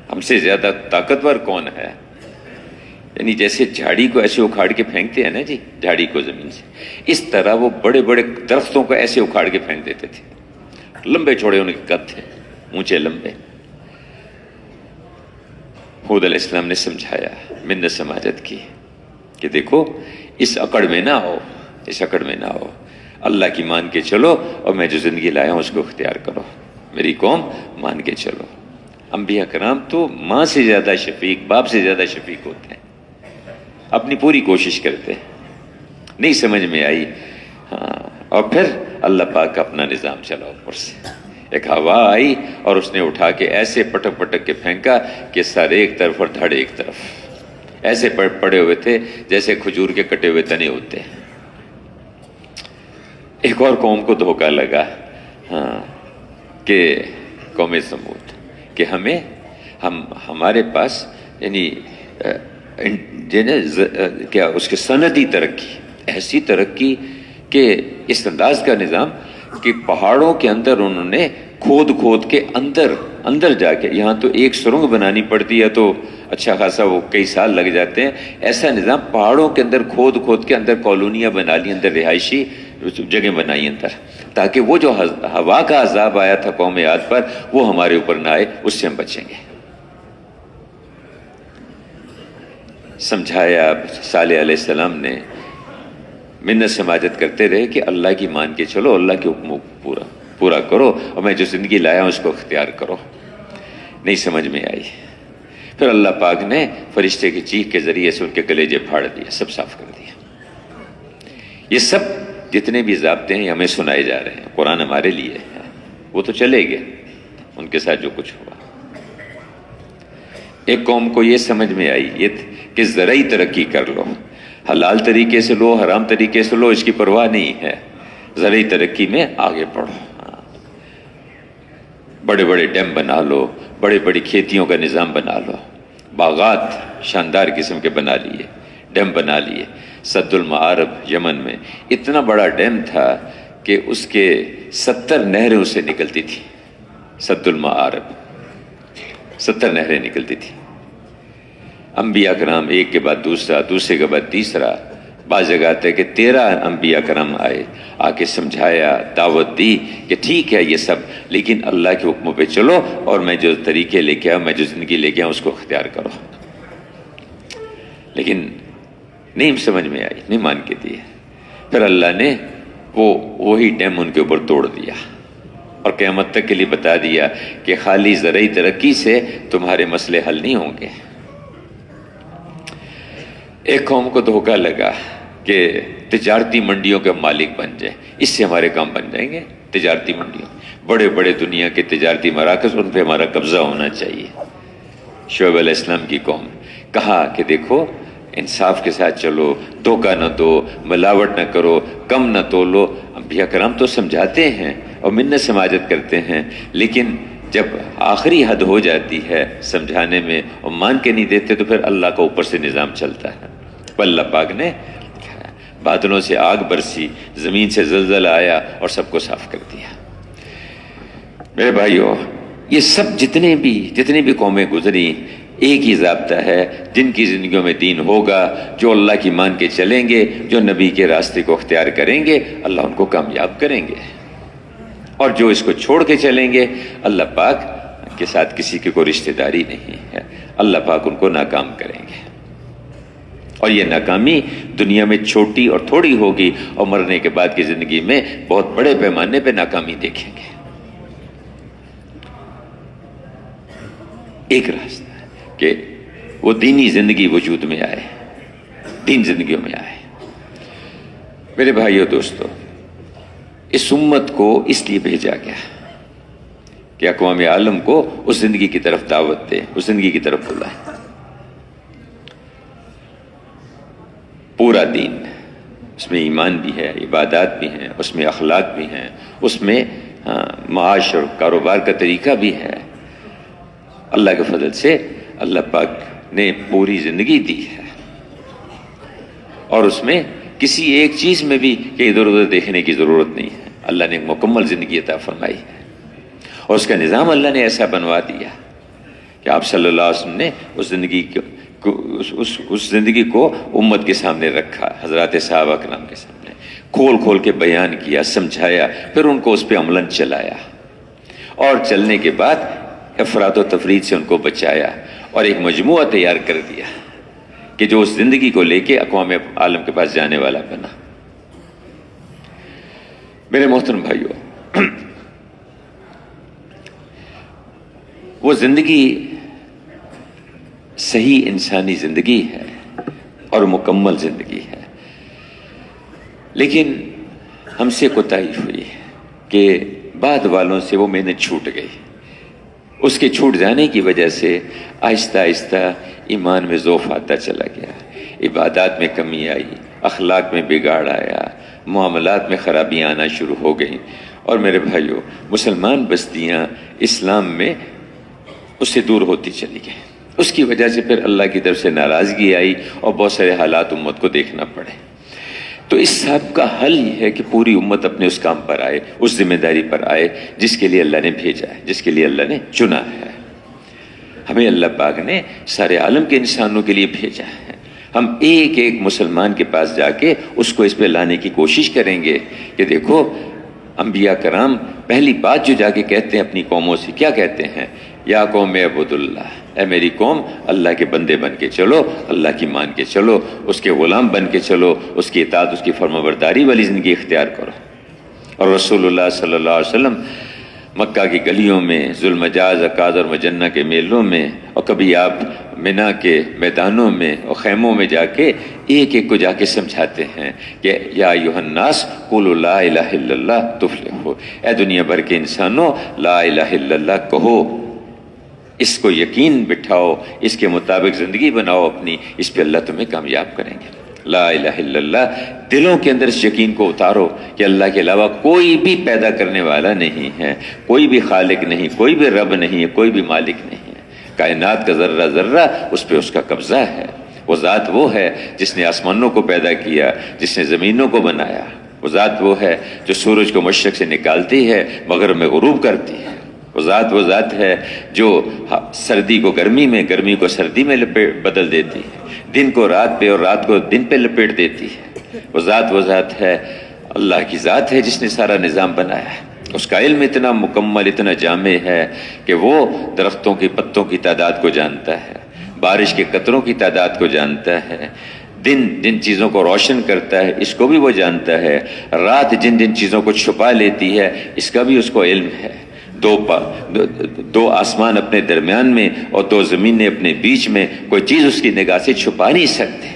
ہم سے زیادہ طاقتور کون ہے، یعنی جیسے جھاڑی کو ایسے اکھاڑ کے پھینکتے ہیں نا جی، جھاڑی کو زمین سے، اس طرح وہ بڑے بڑے درختوں کو ایسے اکھاڑ کے پھینک دیتے تھے، لمبے چوڑے ان کے قد تھے، اونچے لمبے۔ ہود علیہ السلام نے سمجھایا، منت سماجت کی کہ دیکھو اس اکڑ میں نہ ہو، اس اکڑ میں نہ ہو، اللہ کی مان کے چلو اور میں جو زندگی لایا ہوں اس کو اختیار کرو، میری قوم مان کے چلو۔ انبیاء کرام تو ماں سے زیادہ شفیق، باپ سے زیادہ شفیق ہوتے ہیں، اپنی پوری کوشش کرتے ہیں۔ نہیں سمجھ میں آئی، اور پھر اللہ پاک کا اپنا نظام چلا اوپر سے، ایک ہوا آئی اور اس نے اٹھا کے ایسے پٹک پٹک کے پھینکا کہ سر ایک طرف اور دھڑ ایک طرف، ایسے پڑے ہوئے تھے جیسے کھجور کے کٹے ہوئے تنے ہوتے ہیں۔ ایک اور قوم کو دھوکہ لگا کہ قوم سمود، کہ ہمارے پاس یعنی کیا اس کے صنعتی ترقی، ایسی ترقی کہ اس انداز کا نظام کہ پہاڑوں کے اندر انہوں نے کھود کے اندر جا کے، یہاں تو ایک سرنگ بنانی پڑتی ہے تو اچھا خاصا وہ کئی سال لگ جاتے ہیں، ایسا نظام پہاڑوں کے اندر کھود کے اندر کالونیاں بنا لی، اندر رہائشی جگہ بنائی اندر، تاکہ وہ جو ہوا کا عذاب آیا تھا قوم عاد پر وہ ہمارے اوپر نہ آئے، اس سے ہم بچیں گے۔ سمجھایا صالح علیہ السلام نے، منت سماجت کرتے رہے کہ اللہ کی مان کے چلو، اللہ کے حکموں کو پورا کرو اور میں جو زندگی لایا ہوں اس کو اختیار کرو۔ نہیں سمجھ میں آئی، پھر اللہ پاک نے فرشتے کی چیخ کے ذریعے سے ان کے کلیجے پھاڑ دیا، سب صاف کر دیا۔ یہ سب جتنے بھی ضابطے ہیں ہمیں سنائے جا رہے ہیں، قرآن ہمارے لیے ہے، وہ تو چلے گئے ان کے ساتھ جو کچھ ہوا۔ ایک قوم کو یہ سمجھ میں آئی یہ کہ زرعی ترقی کر لو، حلال طریقے سے لو، حرام طریقے سے لو، اس کی پرواہ نہیں ہے، زرعی ترقی میں آگے بڑھو، بڑے بڑے ڈیم بنا لو، بڑے بڑی کھیتیوں کا نظام بنا لو، باغات شاندار قسم کے بنا لیے، ڈیم بنا لیے۔ سد المعارب یمن میں اتنا بڑا ڈیم تھا کہ اس کے 70 نہریں اس سے نکلتی تھی، سد المعارب 70 نہریں نکلتی تھی۔ انبیاء کرام ایک کے بعد دوسرا، دوسرے کے بعد تیسرا، بعض جگہ آتا ہے کہ 13 انبیاء کرام آئے، آ کے سمجھایا، دعوت دی کہ ٹھیک ہے یہ سب، لیکن اللہ کے حکموں پہ چلو اور میں جو طریقے لے کے آؤں، میں جو زندگی لے کے آؤں اس کو اختیار کرو۔ لیکن نہیں سمجھ میں آئی، نہیں مان کے دیے۔ پھر اللہ نے وہی ڈیم ان کے اوپر توڑ دیا اور قیامت تک کے لیے بتا دیا کہ خالی زرعی ترقی سے تمہارے مسئلے حل نہیں ہوں گے۔ ایک قوم کو دھوکہ لگا کہ تجارتی منڈیوں کے مالک بن جائے، اس سے ہمارے کام بن جائیں گے۔ تجارتی منڈیوں، بڑے بڑے دنیا کے تجارتی مراکز، ان پہ ہمارا قبضہ ہونا چاہیے۔ شعیب علیہ السلام کی قوم، کہا کہ دیکھو انصاف کے ساتھ چلو، دھوکہ نہ دو، ملاوٹ نہ کرو، کم نہ تولو۔ انبیاء کرام تو سمجھاتے ہیں اور منت سماجت کرتے ہیں، لیکن جب آخری حد ہو جاتی ہے سمجھانے میں اور مان کے نہیں دیتے تو پھر اللہ کا اوپر سے نظام چلتا ہے۔ اللہ پاک نے بادلوں سے آگ برسی، زمین سے زلزلہ آیا اور سب کو صاف کر دیا۔ میرے بھائیو، یہ سب جتنے بھی قومیں گزری، ایک ہی ضابطہ ہے، جن کی زندگیوں میں دین ہوگا، جو اللہ کی مان کے چلیں گے، جو نبی کے راستے کو اختیار کریں گے، اللہ ان کو کامیاب کریں گے، اور جو اس کو چھوڑ کے چلیں گے، اللہ پاک کے ساتھ کسی کی کوئی رشتہ داری نہیں ہے، اللہ پاک ان کو ناکام کریں گے۔ اور یہ ناکامی دنیا میں چھوٹی اور تھوڑی ہوگی، اور مرنے کے بعد کی زندگی میں بہت بڑے پیمانے پہ ناکامی دیکھیں گے۔ ایک راستہ ہے کہ وہ دینی زندگی وجود میں آئے، دین زندگیوں میں آئے۔ میرے بھائیو دوستو، اس امت کو اس لیے بھیجا گیا کہ اقوام عالم کو اس زندگی کی طرف دعوت دے، اس زندگی کی طرف بلائے۔ پورا دین، اس میں ایمان بھی ہے، عبادات بھی ہیں، اس میں اخلاق بھی ہیں، اس میں معاش اور کاروبار کا طریقہ بھی ہے۔ اللہ کے فضل سے اللہ پاک نے پوری زندگی دی ہے، اور اس میں کسی ایک چیز میں بھی کہ ادھر ادھر دیکھنے کی ضرورت نہیں ہے۔ اللہ نے ایک مکمل زندگی عطا فرمائی ہے، اور اس کا نظام اللہ نے ایسا بنوا دیا کہ آپ صلی اللہ علیہ وسلم نے اس زندگی کو امت کے سامنے رکھا، حضرات صحابہ کرام کے سامنے کھول کھول کے بیان کیا، سمجھایا، پھر ان کو اس پہ عملاً چلایا، اور چلنے کے بعد افراط و تفرید سے ان کو بچایا، اور ایک مجموعہ تیار کر دیا کہ جو اس زندگی کو لے کے اقوام عالم کے پاس جانے والا بنا۔ میرے محترم بھائیو، وہ زندگی صحیح انسانی زندگی ہے اور مکمل زندگی ہے، لیکن ہم سے کوتاہی ہوئی کہ بعد والوں سے وہ محنت چھوٹ گئی۔ اس کے چھوٹ جانے کی وجہ سے آہستہ آہستہ ایمان میں ضعف آتا چلا گیا، عبادات میں کمی آئی، اخلاق میں بگاڑ آیا، معاملات میں خرابیاں آنا شروع ہو گئیں، اور میرے بھائیوں مسلمان بستیاں اسلام میں اس سے دور ہوتی چلی گئیں۔ اس کی وجہ سے پھر اللہ کی طرف سے ناراضگی آئی، اور بہت سارے حالات امت کو دیکھنا پڑے۔ تو اس سب کا حل یہ ہے کہ پوری امت اپنے اس کام پر آئے، اس ذمہ داری پر آئے جس کے لیے اللہ نے بھیجا ہے، جس کے لیے اللہ نے چنا ہے۔ ہمیں اللہ پاک نے سارے عالم کے انسانوں کے لیے بھیجا ہے۔ ہم ایک ایک مسلمان کے پاس جا کے اس کو اس پہ لانے کی کوشش کریں گے کہ دیکھو، انبیاء کرام پہلی بات جو جا کے کہتے ہیں اپنی قوموں سے، کیا کہتے ہیں؟ یا قوم عبد اللہ، اے میری قوم اللہ کے بندے بن کے چلو، اللہ کی مان کے چلو، اس کے غلام بن کے چلو، اس کی اطاعت، اس کی فرمانبرداری والی زندگی اختیار کرو۔ اور رسول اللہ صلی اللہ علیہ وسلم مکہ کی گلیوں میں، ذوالمجاز، عکاظ اور مجنہ کے میلوں میں، اور کبھی آپ منا کے میدانوں میں اور خیموں میں جا کے ایک ایک کو جا کے سمجھاتے ہیں کہ یا ایھا الناس قولوا لا الہ الا اللہ تفلحوا، اے دنیا بھر کے انسانوں لا الہ الا اللہ کہو، اس کو یقین بٹھاؤ، اس کے مطابق زندگی بناؤ اپنی، اس پہ اللہ تمہیں کامیاب کریں گے۔ لا الہ الا اللہ، دلوں کے اندر اس یقین کو اتارو کہ اللہ کے علاوہ کوئی بھی پیدا کرنے والا نہیں ہے، کوئی بھی خالق نہیں، کوئی بھی رب نہیں ہے، کوئی بھی مالک نہیں ہے۔ کائنات کا ذرہ ذرہ اس پہ اس کا قبضہ ہے۔ وہ ذات وہ ہے جس نے آسمانوں کو پیدا کیا، جس نے زمینوں کو بنایا۔ وہ ذات وہ ہے جو سورج کو مشرق سے نکالتی ہے، مغرب میں غروب کرتی ہے۔ وہ ذات ہے جو سردی کو گرمی میں، گرمی کو سردی میں بدل دیتی ہے، دن کو رات پہ اور رات کو دن پہ لپیٹ دیتی ہے۔ وہ ذات ہے، اللہ کی ذات ہے جس نے سارا نظام بنایا ہے۔ اس کا علم اتنا مکمل، اتنا جامع ہے کہ وہ درختوں کی پتوں کی تعداد کو جانتا ہے، بارش کے قطروں کی تعداد کو جانتا ہے، دن جن چیزوں کو روشن کرتا ہے اس کو بھی وہ جانتا ہے، رات جن جن چیزوں کو چھپا لیتی ہے اس کا بھی اس کو علم ہے۔ دو آسمان اپنے درمیان میں اور دو زمینیں اپنے بیچ میں، کوئی چیز اس کی نگاہ سے چھپا نہیں سکتے۔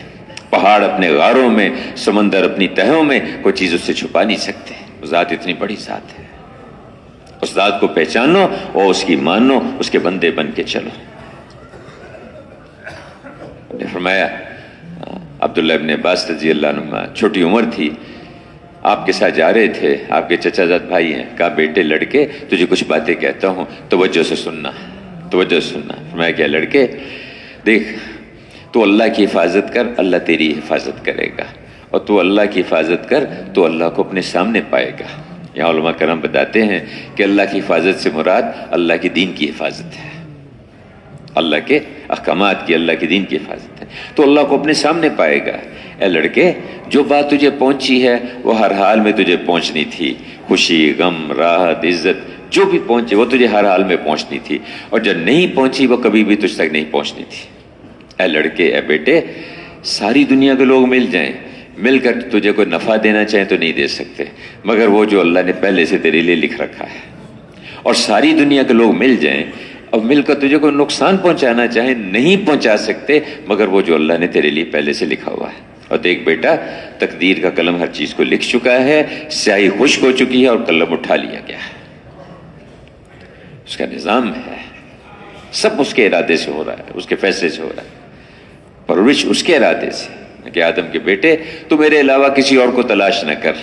پہاڑ اپنے غاروں میں، سمندر اپنی تہوں میں، کوئی چیز اس سے چھپا نہیں سکتے۔ ذات اتنی بڑی ذات ہے، اس ذات کو پہچانو اور اس کی مانو، اس کے بندے بن کے چلو۔ نے فرمایا عبداللہ ابن عباس رضی اللہ عنہ، چھوٹی عمر تھی، آپ کے ساتھ جا رہے تھے، آپ کے چچا زاد بھائی ہیں، کہا بیٹے لڑکے تجھے کچھ باتیں کہتا ہوں، توجہ سے سننا، توجہ سے سننا۔ فرمایا کیا لڑکے، دیکھ تو اللہ کی حفاظت کر، اللہ تیری حفاظت کرے گا، اور تو اللہ کی حفاظت کر تو اللہ کو اپنے سامنے پائے گا۔ یہاں علماء کرام بتاتے ہیں کہ اللہ کی حفاظت سے مراد اللہ کے دین کی حفاظت ہے، اللہ کے احکامات کی، اللہ کے دین کی حفاظت ہے، تو اللہ کو اپنے سامنے پائے گا۔ اے لڑکے، جو بات تجھے پہنچی ہے وہ ہر حال میں تجھے پہنچنی تھی، خوشی، غم، راحت، عزت، جو بھی پہنچے وہ تجھے ہر حال میں پہنچنی تھی، اور جو نہیں پہنچی وہ کبھی بھی تجھ تک نہیں پہنچنی تھی۔ اے لڑکے، اے بیٹے، ساری دنیا کے لوگ مل جائیں، مل کر تجھے کوئی نفع دینا چاہیں تو نہیں دے سکتے، مگر وہ جو اللہ نے پہلے سے تیرے لیے لکھ رکھا ہے۔ اور ساری دنیا کے لوگ مل جائیں اور مل کر تجھے کوئی نقصان پہنچانا چاہیں، نہیں پہنچا سکتے، مگر وہ جو اللہ نے تیرے لیے پہلے سے لکھا ہوا ہے۔ اور دیکھ بیٹا، تقدیر کا قلم ہر چیز کو لکھ چکا ہے، سیاہی خشک ہو چکی ہے اور قلم اٹھا لیا گیا ہے۔ اس کا نظام ہے، سب اس کے ارادے سے ہو رہا ہے، اس کے فیصلے سے ہو رہا ہے، پرورش اس کے ارادے سے کہ آدم کے بیٹے تو میرے علاوہ کسی اور کو تلاش نہ کر،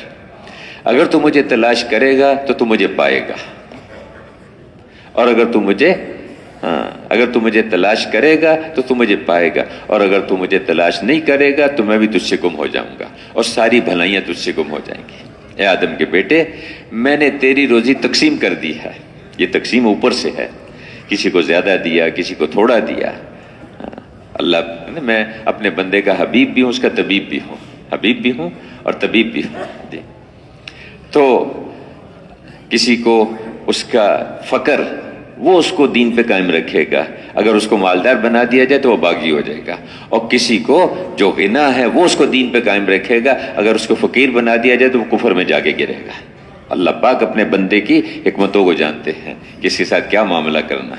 اگر تو مجھے تلاش کرے گا تو تو مجھے پائے گا، اور اگر تو مجھے تلاش کرے گا تو تو مجھے پائے گا، اور اگر تو مجھے تلاش نہیں کرے گا تو میں بھی تجھ سے گم ہو جاؤں گا اور ساری بھلائیاں تجھ سے گم ہو جائیں گی۔ اے آدم کے بیٹے، میں نے تیری روزی تقسیم کر دی ہے، یہ تقسیم اوپر سے ہے، کسی کو زیادہ دیا، کسی کو تھوڑا دیا۔ اللہ، میں اپنے بندے کا حبیب بھی ہوں، اس کا طبیب بھی ہوں، حبیب بھی ہوں اور طبیب بھی ہوں جی۔ تو کسی کو اس کا فقر، وہ اس کو دین پہ قائم رکھے گا، اگر اس کو مالدار بنا دیا جائے تو وہ باغی ہو جائے گا، اور کسی کو جو غنا ہے وہ اس کو دین پہ قائم رکھے گا، اگر اس کو فقیر بنا دیا جائے تو وہ کفر میں جا کے گرے گا۔ اللہ پاک اپنے بندے کی حکمتوں کو جانتے ہیں کہ اس کے ساتھ کیا معاملہ کرنا۔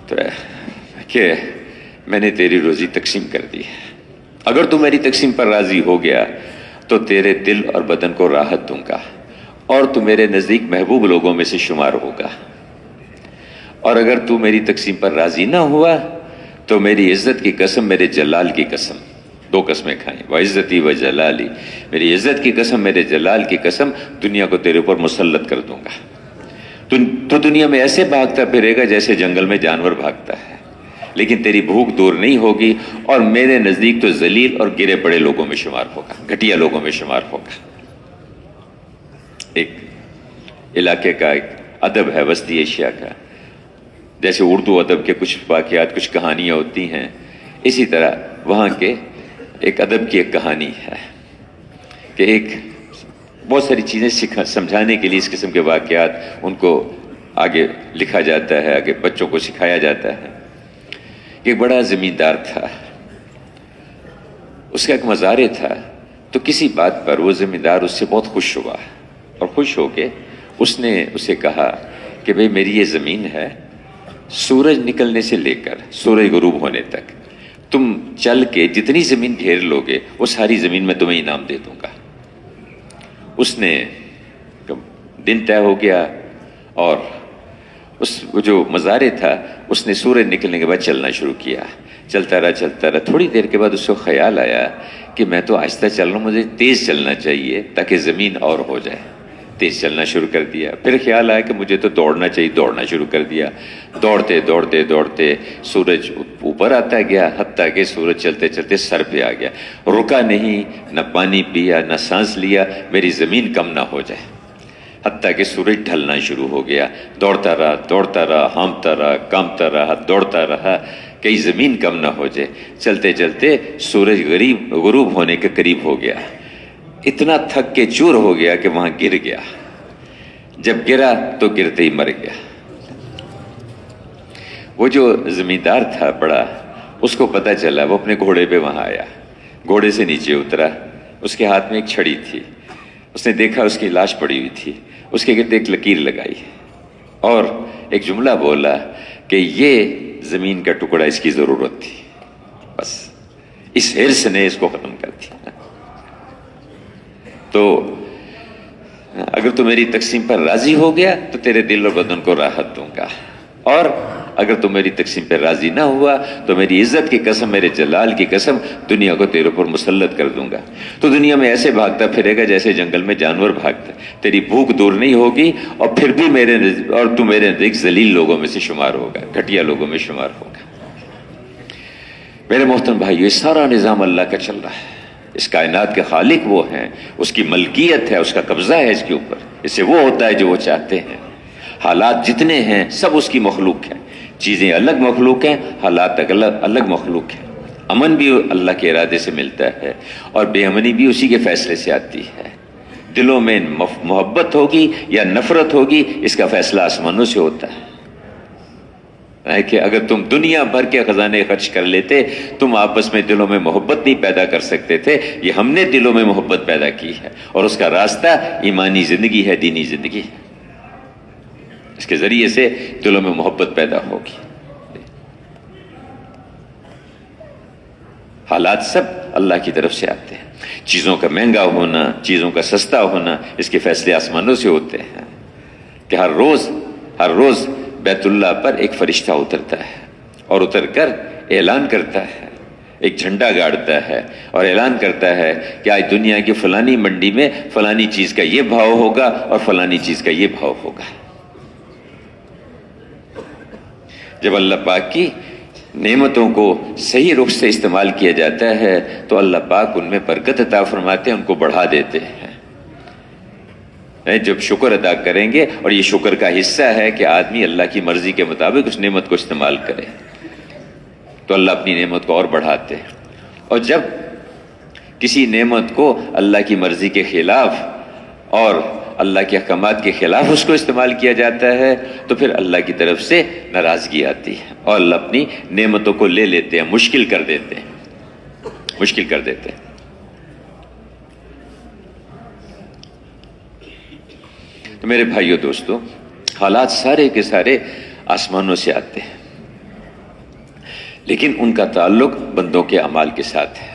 تو کہ میں نے تیری روزی تقسیم کر دی ہے، اگر تو میری تقسیم پر راضی ہو گیا تو تیرے دل اور بدن کو راحت دوں گا اور تو میرے نزدیک محبوب لوگوں میں سے شمار ہوگا، اور اگر تو میری تقسیم پر راضی نہ ہوا تو میری عزت کی قسم، میرے جلال کی قسم، دو قسمیں کھائیں، وعزتی و جلالی، میری عزت کی قسم، میرے جلال کی قسم، دنیا کو تیرے اوپر مسلط کر دوں گا۔ تو دنیا میں ایسے بھاگتا پھرے گا جیسے جنگل میں جانور بھاگتا ہے، لیکن تیری بھوک دور نہیں ہوگی، اور میرے نزدیک تو ذلیل اور گرے پڑے لوگوں میں شمار ہوگا، گھٹیا لوگوں میں شمار ہوگا۔ ایک علاقے کا ایک ادب ہے وسطی ایشیا کا، جیسے اردو ادب کے کچھ واقعات، کچھ کہانیاں ہوتی ہیں، اسی طرح وہاں کے ایک ادب کی ایک کہانی ہے کہ ایک بہت ساری چیزیں سمجھانے کے لیے اس قسم کے واقعات ان کو آگے لکھا جاتا ہے، آگے بچوں کو سکھایا جاتا ہے۔ ایک بڑا زمیندار تھا، اس کا ایک مزارع تھا، تو کسی بات پر وہ زمیندار اس سے بہت خوش ہوا، اور خوش ہو کے اس نے اسے کہا کہ بھئی میری یہ زمین ہے، سورج نکلنے سے لے کر سورج غروب ہونے تک تم چل کے جتنی زمین گھیر لوگے وہ ساری زمین میں تمہیں انعام دے دوں گا۔ اس نے دن طے ہو گیا، اور وہ جو مزارع تھا اس نے سورج نکلنے کے بعد چلنا شروع کیا، چلتا رہا۔ تھوڑی دیر کے بعد اس کو خیال آیا کہ میں تو آہستہ چل رہا ہوں، مجھے تیز چلنا چاہیے تاکہ زمین اور ہو جائے۔ تیز چلنا شروع کر دیا، پھر خیال آیا کہ مجھے تو دوڑنا چاہیے، دوڑنا شروع کر دیا۔ دوڑتے سورج اوپر آتا گیا، حتیٰ کہ سورج چلتے چلتے سر پہ آ گیا، رکا نہیں، نہ پانی پیا نہ سانس لیا، میری زمین کم نہ ہو جائے، حتیٰ کہ سورج ڈھلنا شروع ہو گیا۔ دوڑتا رہا، ہانپتا رہا، کانپتا رہا، دوڑتا رہا، کہیں زمین کم نہ ہو جائے۔ چلتے چلتے سورج غروب ہونے کے قریب ہو گیا، اتنا تھک کے چور ہو گیا کہ وہاں گر گیا۔ جب گرا تو گرتے ہی مر گیا۔ وہ جو زمیندار تھا بڑا، اس کو پتہ چلا، وہ اپنے گھوڑے پہ وہاں آیا، گھوڑے سے نیچے اترا، اس کے ہاتھ میں ایک چھڑی تھی، اس نے دیکھا اس کی لاش پڑی ہوئی تھی، اس کے گرد ایک لکیر لگائی اور ایک جملہ بولا کہ یہ زمین کا ٹکڑا اس کی ضرورت تھی، بس اس حرص نے اس کو ختم کر دیا۔ تو اگر تو میری تقسیم پر راضی ہو گیا تو تیرے دل اور بدن کو راحت دوں گا، اور اگر تو میری تقسیم پر راضی نہ ہوا تو میری عزت کی قسم، میرے جلال کی قسم، دنیا کو تیرے اوپر مسلط کر دوں گا۔ تو دنیا میں ایسے بھاگتا پھرے گا جیسے جنگل میں جانور بھاگتا، تیری بھوک دور نہیں ہوگی، اور پھر بھی تو میرے نزدیک ذلیل لوگوں میں سے شمار ہوگا، گھٹیا لوگوں میں شمار ہوگا۔ میرے محترم بھائیو، یہ سارا نظام اللہ کا چل رہا ہے، اس کائنات کے خالق وہ ہیں، اس کی ملکیت ہے، اس کا قبضہ ہے اس کے اوپر، اس سے وہ ہوتا ہے جو وہ چاہتے ہیں۔ حالات جتنے ہیں سب اس کی مخلوق ہیں، چیزیں الگ مخلوق ہیں، حالات الگ مخلوق ہیں۔ امن بھی اللہ کے ارادے سے ملتا ہے، اور بے امنی بھی اسی کے فیصلے سے آتی ہے۔ دلوں میں محبت ہوگی یا نفرت ہوگی، اس کا فیصلہ آسمانوں سے ہوتا ہے کہ اگر تم دنیا بھر کے خزانے خرچ کر لیتے، تم آپس میں دلوں میں محبت نہیں پیدا کر سکتے تھے۔ یہ ہم نے دلوں میں محبت پیدا کی ہے، اور اس کا راستہ ایمانی زندگی ہے، دینی زندگی ہے۔ اس کے ذریعے سے دلوں میں محبت پیدا ہوگی۔ حالات سب اللہ کی طرف سے آتے ہیں، چیزوں کا مہنگا ہونا، چیزوں کا سستا ہونا، اس کے فیصلے آسمانوں سے ہوتے ہیں کہ ہر روز بیت اللہ پر ایک فرشتہ اترتا ہے اور اتر کر اعلان کرتا ہے، ایک جھنڈا گاڑتا ہے اور اعلان کرتا ہے کہ آج دنیا کی فلانی منڈی میں فلانی چیز کا یہ بھاؤ ہوگا اور فلانی چیز کا یہ بھاؤ ہوگا۔ جب اللہ پاک کی نعمتوں کو صحیح رخ سے استعمال کیا جاتا ہے تو اللہ پاک ان میں برکت عطا فرماتے ہیں، ان کو بڑھا دیتے ہیں۔ جب شکر ادا کریں گے، اور یہ شکر کا حصہ ہے کہ آدمی اللہ کی مرضی کے مطابق اس نعمت کو استعمال کرے، تو اللہ اپنی نعمت کو اور بڑھاتے ہیں۔ اور جب کسی نعمت کو اللہ کی مرضی کے خلاف اور اللہ کے احکامات کے خلاف اس کو استعمال کیا جاتا ہے تو پھر اللہ کی طرف سے ناراضگی آتی ہے اور اللہ اپنی نعمتوں کو لے لیتے ہیں، مشکل کر دیتے ہیں۔ تو میرے بھائیو دوستو، حالات سارے کے سارے آسمانوں سے آتے ہیں، لیکن ان کا تعلق بندوں کے اعمال کے ساتھ ہے۔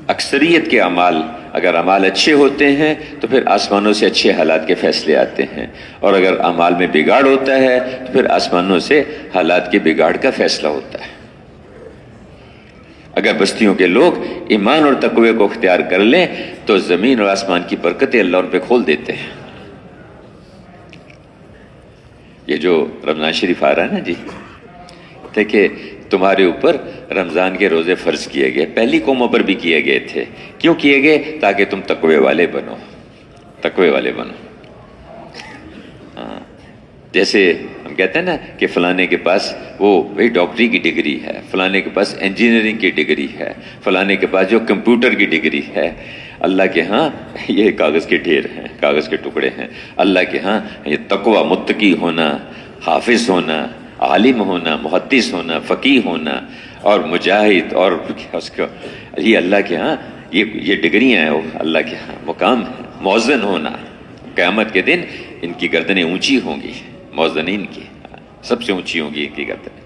اکثریت کے اعمال، اگر اعمال اچھے ہوتے ہیں تو پھر آسمانوں سے اچھے حالات کے فیصلے آتے ہیں، اور اگر اعمال میں بگاڑ ہوتا ہے تو پھر آسمانوں سے حالات کے بگاڑ کا فیصلہ ہوتا ہے۔ اگر بستیوں کے لوگ ایمان اور تقوی کو اختیار کر لیں تو زمین اور آسمان کی برکتیں اللہ ان پہ کھول دیتے ہیں۔ یہ جو رمضان شریف آ رہا ہے نا جی، دیکھیں تمہارے اوپر رمضان کے روزے فرض کیے گئے، پہلی قوموں پر بھی کیے گئے تھے۔ کیوں کیے گئے؟ تاکہ تم تقوی والے بنو۔ ہاں، جیسے ہم کہتے ہیں نا کہ فلانے کے پاس وہ بھائی ڈاکٹری کی ڈگری ہے، فلانے کے پاس انجینئرنگ کی ڈگری ہے، فلانے کے پاس جو کمپیوٹر کی ڈگری ہے، اللہ کے ہاں یہ کاغذ کے ڈھیر ہیں، کاغذ کے ٹکڑے ہیں۔ اللہ کے ہاں یہ تقوی، متقی ہونا، حافظ ہونا، عالم ہونا، محدث ہونا، فقیہ ہونا اور مجاہد، اور اس کا یہ اللہ کے ہاں یہ ڈگریاں ہیں، اللہ کے ہاں مقام ہے۔ موزن ہونا، قیامت کے دن ان کی گردنیں اونچی ہوں گی، موزنین کی سب سے اونچی ہوں گی ان کی گردنیں۔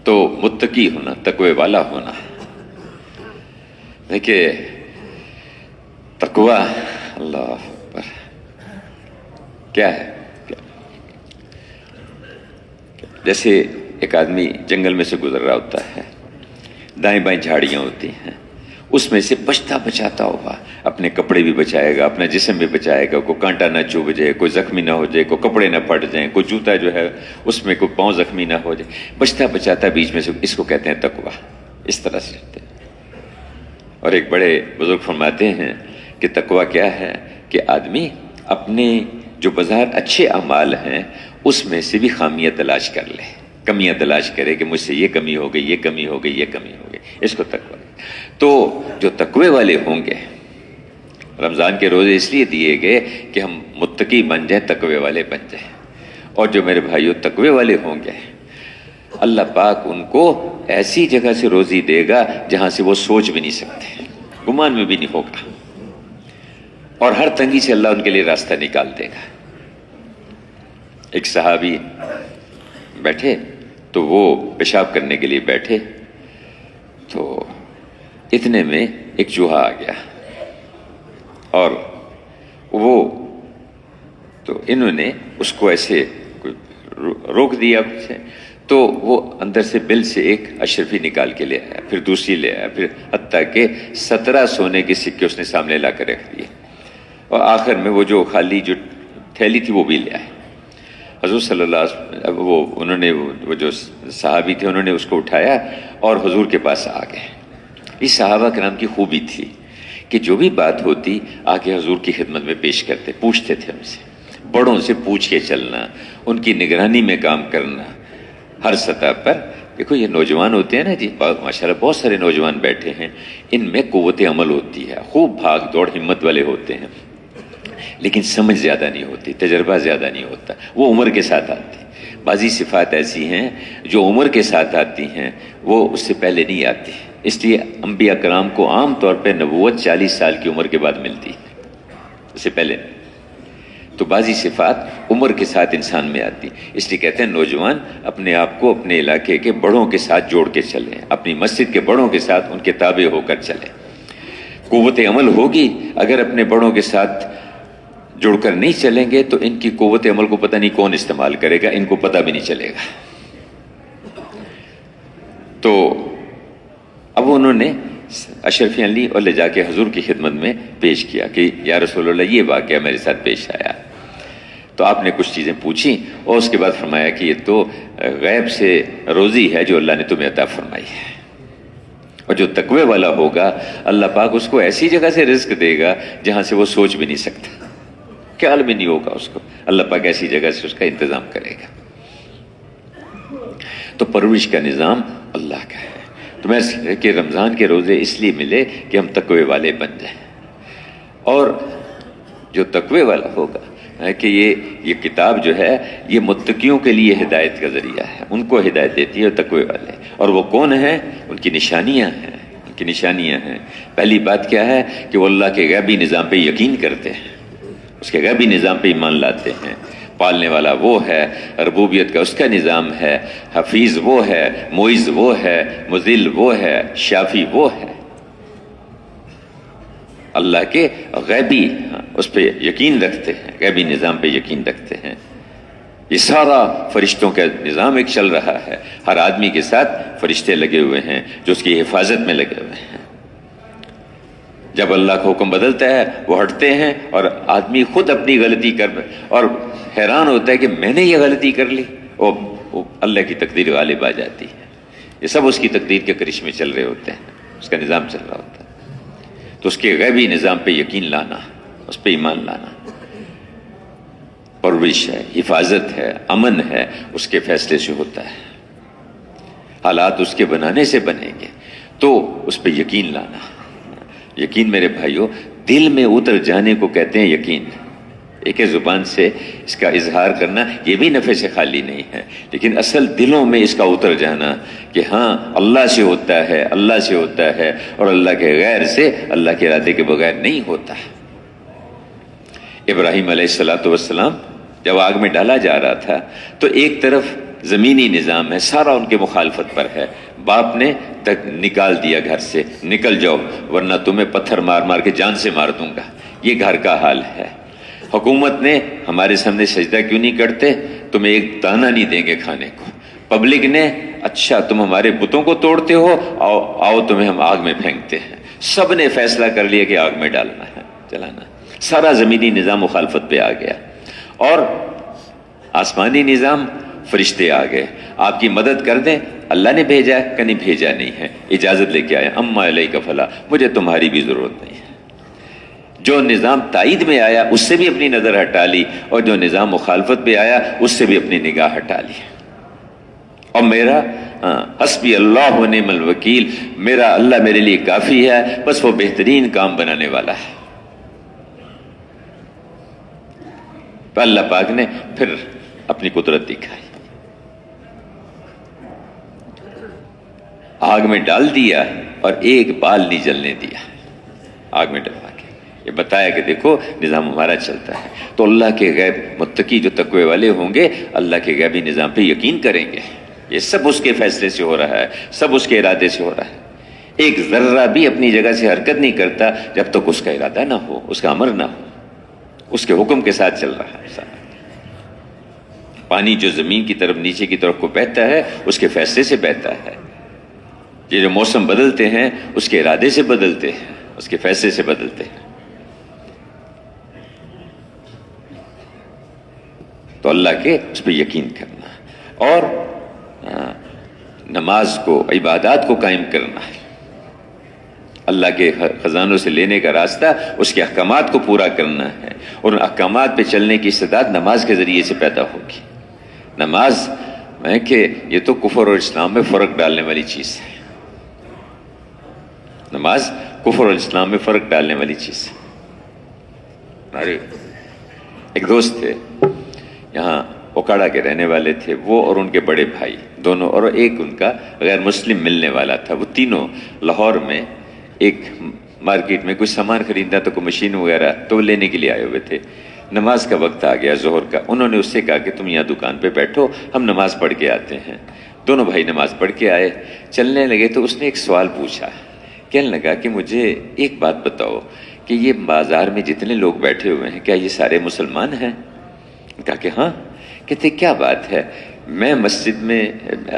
تو متقی ہونا، تقوی والا ہونا۔ دیکھیے تقوی، اللہ اکبر، کیا ہے؟ جیسے ایک آدمی جنگل میں سے گزر رہا ہوتا ہے، دائیں بائیں جھاڑیاں ہوتی ہیں، اس میں سے بچتا بچاتا ہوگا، اپنے کپڑے بھی بچائے گا، اپنا جسم بھی بچائے گا، کوئی کانٹا نہ چبھ جائے، کوئی زخمی نہ ہو جائے، کوئی کپڑے نہ پھٹ جائیں، کوئی جوتا جو ہے اس میں کوئی پاؤں زخمی نہ ہو جائے، بچتا بچاتا بیچ میں سے، اس کو کہتے ہیں تقوی۔ اس طرح سے رہتے ہیں۔ اور ایک بڑے بزرگ فرماتے ہیں کہ تقوی کیا ہے کہ آدمی اپنے جو بظاہر اچھے اعمال ہیں اس میں سے بھی خامیاں تلاش کر لے، کمیاں تلاش کرے کہ مجھ سے یہ کمی ہو گئی، یہ کمی ہو گئی، یہ کمی ہو گئی، اس کو تقوی۔ تو جو تقوی والے ہوں گے، رمضان کے روزے اس لیے دیے گئے کہ ہم متقی بن جائیں، تقوی والے بن جائیں۔ اور جو میرے بھائیوں تقوی والے ہوں گے، اللہ پاک ان کو ایسی جگہ سے روزی دے گا جہاں سے وہ سوچ بھی نہیں سکتے، گمان میں بھی نہیں ہوگا، اور ہر تنگی سے اللہ ان کے لیے راستہ نکال دے گا۔ ایک صحابی بیٹھے تو وہ پیشاب کرنے کے لیے بیٹھے، تو اتنے میں ایک چوہا آ گیا، اور وہ تو انہوں نے اس کو ایسے روک دیا سے، تو وہ اندر سے بل سے ایک اشرفی نکال کے لے آیا، پھر دوسری لے آیا، پھر حتیٰ کہ 17 سونے کے سکے اس نے سامنے لا کر رکھ دیے، اور آخر میں وہ جو خالی جو تھیلی تھی وہ بھی لے آئے۔ حضور صلی اللہ علیہ وسلم انہوں نے وہ جو صحابی تھے انہوں نے اس کو اٹھایا اور حضور کے پاس آ گئے۔ اس صحابہ کرام کی خوبی تھی کہ جو بھی بات ہوتی آگے حضور کی خدمت میں پیش کرتے، پوچھتے تھے ہم سے، بڑوں سے پوچھ کے چلنا، ان کی نگرانی میں کام کرنا ہر سطح پر۔ دیکھو یہ نوجوان ہوتے ہیں نا جی، ماشاءاللہ بہت سارے نوجوان بیٹھے ہیں، ان میں قوت عمل ہوتی ہے، خوب بھاگ دوڑ ہمت والے ہوتے ہیں، لیکن سمجھ زیادہ نہیں ہوتی، تجربہ زیادہ نہیں ہوتا، وہ عمر کے ساتھ آتی۔ بعضی صفات ایسی ہیں جو عمر کے ساتھ آتی ہیں، وہ اس سے پہلے نہیں آتی، اس لیے انبیاء کرام کو عام طور پہ نبوت 40 سال کی عمر کے بعد ملتی ہے، اس سے پہلے نہیں۔ تو بعضی صفات عمر کے ساتھ انسان میں آتی، اس لیے کہتے ہیں نوجوان اپنے آپ کو اپنے علاقے کے بڑوں کے ساتھ جوڑ کے چلیں، اپنی مسجد کے بڑوں کے ساتھ ان کے تابع ہو کر چلیں۔ قوت عمل ہوگی اگر اپنے بڑوں کے ساتھ جڑ کر نہیں چلیں گے تو ان کی قوت عمل کو پتہ نہیں کون استعمال کرے گا، ان کو پتہ بھی نہیں چلے گا۔ تو اب انہوں نے اشرفیاں لی اور لے جا کے حضور کی خدمت میں پیش کیا کہ یا رسول اللہ یہ واقعہ میرے ساتھ پیش آیا۔ تو آپ نے کچھ چیزیں پوچھی اور اس کے بعد فرمایا کہ یہ تو غیب سے روزی ہے جو اللہ نے تمہیں عطا فرمائی ہے، اور جو تقوی والا ہوگا اللہ پاک اس کو ایسی جگہ سے رزق دے گا جہاں سے وہ سوچ بھی نہیں سکتا، خیال بھی نہیں ہوگا اس کو، اللہ پاک ایسی جگہ سے اس کا انتظام کرے گا۔ تو پرورش کا نظام اللہ کا ہے۔ تو میں کہ رمضان کے روزے اس لیے ملے کہ ہم تقوی والے بن جائیں، اور جو تقوی والا ہوگا کہ یہ کتاب جو ہے یہ متقیوں کے لیے ہدایت کا ذریعہ ہے، ان کو ہدایت دیتی ہے تقوی والے۔ اور وہ کون ہیں؟ ان کی نشانیاں ہیں، ان کی نشانیاں ہیں۔ پہلی بات کیا ہے کہ وہ اللہ کے غیبی نظام پہ یقین کرتے ہیں، اس کے غیبی نظام پہ ایمان لاتے ہیں۔ پالنے والا وہ ہے، ربوبیت کا اس کا نظام ہے، حفیظ وہ ہے، معز وہ ہے، مذل وہ ہے، شافی وہ ہے۔ اللہ کے غیبی اس پہ یقین رکھتے ہیں، غیبی نظام پہ یقین رکھتے ہیں۔ یہ سارا فرشتوں کا نظام ایک چل رہا ہے، ہر آدمی کے ساتھ فرشتے لگے ہوئے ہیں جو اس کی حفاظت میں لگے ہوئے ہیں۔ جب اللہ کا حکم بدلتا ہے وہ ہٹتے ہیں، اور آدمی خود اپنی غلطی کر اور حیران ہوتا ہے کہ میں نے یہ غلطی کر لی، وہ اللہ کی تقدیر غالب آ جاتی ہے۔ یہ سب اس کی تقدیر کے کرشمے چل رہے ہوتے ہیں، اس کا نظام چل رہا ہوتا ہے۔ تو اس کے غیبی نظام پہ یقین لانا، اس پہ ایمان لانا، پرورش ہے، حفاظت ہے، امن ہے، اس کے فیصلے سے ہوتا ہے۔ حالات اس کے بنانے سے بنیں گے، تو اس پہ یقین لانا۔ یقین میرے بھائیوں دل میں اتر جانے کو کہتے ہیں یقین۔ ایک زبان سے اس کا اظہار کرنا یہ بھی نفع سے خالی نہیں ہے، لیکن اصل دلوں میں اس کا اتر جانا کہ ہاں اللہ سے ہوتا ہے، اللہ سے ہوتا ہے، اور اللہ کے غیر سے، اللہ کے ارادے کے بغیر نہیں ہوتا۔ ابراہیم علیہ السلام جب آگ میں ڈالا جا رہا تھا تو ایک طرف زمینی نظام ہے، سارا ان کے مخالفت پر ہے، باپ نے تک نکال دیا گھر سے، نکل جاؤ ورنہ تمہیں پتھر مار مار کے جان سے مار دوں گا، یہ گھر کا حال ہے۔ حکومت نے ہمارے سامنے سجدہ کیوں نہیں کرتے، تمہیں ایک دانہ نہیں دیں گے کھانے کو۔ پبلک نے اچھا تم ہمارے بتوں کو توڑتے ہو، آؤ تمہیں ہم آگ میں پھینکتے ہیں۔ سب نے فیصلہ کر لیا کہ آگ میں ڈالنا ہے، جلانا۔ سارا زمینی نظام مخالفت پہ آ گیا، اور آسمانی نظام فرشتے آ گئے، آپ کی مدد کر دیں۔ اللہ نے بھیجا ہے کہ نہیں بھیجا نہیں ہے، اجازت لے کے آیا، اما علیک فلا، مجھے تمہاری بھی ضرورت نہیں ہے۔ جو نظام تائید میں آیا اس سے بھی اپنی نظر ہٹا لی، اور جو نظام مخالفت پہ آیا اس سے بھی اپنی نگاہ ہٹا لی۔ اور میرا حسبی اللہ و نعم الوکیل، میرا اللہ میرے لیے کافی ہے، بس وہ بہترین کام بنانے والا ہے۔ تو اللہ پاک نے پھر اپنی قدرت دکھائی، آگ میں ڈال دیا اور ایک بال نہیں جلنے دیا، آگ میں ڈلوا کے یہ بتایا کہ دیکھو نظام ہمارا چلتا ہے۔ تو اللہ کے غیب متقی جو تقوی والے ہوں گے اللہ کے غیبی نظام پہ یقین کریں گے، یہ سب اس کے فیصلے سے ہو رہا ہے، سب اس کے ارادے سے ہو رہا ہے۔ ایک ذرہ بھی اپنی جگہ سے حرکت نہیں کرتا جب تک اس کا ارادہ نہ ہو، اس کا امر نہ ہو، اس کے حکم کے ساتھ چل رہا ہے سارا۔ پانی جو زمین کی طرف نیچے کی طرف کو بہتا ہے اس کے فیصلے سے بہتا ہے۔ یہ جو موسم بدلتے ہیں اس کے ارادے سے بدلتے ہیں، اس کے فیصلے سے بدلتے ہیں۔ تو اللہ کے اس پہ یقین کرنا، اور نماز کو، عبادات کو قائم کرنا ہے۔ اللہ کے خزانوں سے لینے کا راستہ اس کے احکامات کو پورا کرنا ہے، اور ان احکامات پہ چلنے کی استعداد نماز کے ذریعے سے پیدا ہوگی۔ نماز میں کہ یہ تو کفر اور اسلام میں فرق ڈالنے والی چیز ہے، نماز کفر اور اسلام میں فرق ڈالنے والی چیز ہے۔ ہمارے ایک دوست تھے یہاں اوکاڑا کے رہنے والے تھے، وہ اور ان کے بڑے بھائی دونوں، اور ایک ان کا غیر مسلم ملنے والا تھا۔ وہ تینوں لاہور میں ایک مارکیٹ میں کچھ سامان خریدنا تو کوئی مشین وغیرہ تو وہ لینے کے لیے آئے ہوئے تھے۔ نماز کا وقت آ گیا ظہر کا، انہوں نے اس سے کہا کہ تم یہاں دکان پہ بیٹھو، ہم نماز پڑھ کے آتے ہیں۔ دونوں بھائی نماز پڑھ کے آئے، چلنے لگے تو اس نے ایک سوال پوچھا، کہنے لگا کہ مجھے ایک بات بتاؤ کہ یہ بازار میں جتنے لوگ بیٹھے ہوئے ہیں کیا یہ سارے مسلمان ہیں؟ کہا کہ ہاں۔ کہتے کیا بات ہے، میں مسجد میں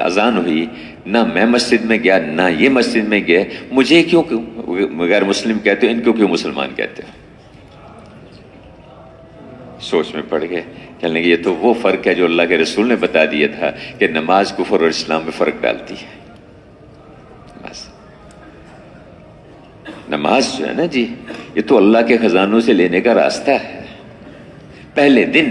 اذان ہوئی، نہ میں مسجد میں گیا نہ یہ مسجد میں گئے، مجھے کیوں غیر مسلم کہتے ہو، ان کو کیوں مسلمان کہتے ہو؟ سوچ میں پڑ گئے، کہنے لگے یہ تو وہ فرق ہے جو اللہ کے رسول نے بتا دیا تھا کہ نماز کفر اور اسلام میں فرق ڈالتی ہے۔ بس نماز جو ہے نا جی، یہ تو اللہ کے خزانوں سے لینے کا راستہ ہے۔ پہلے دن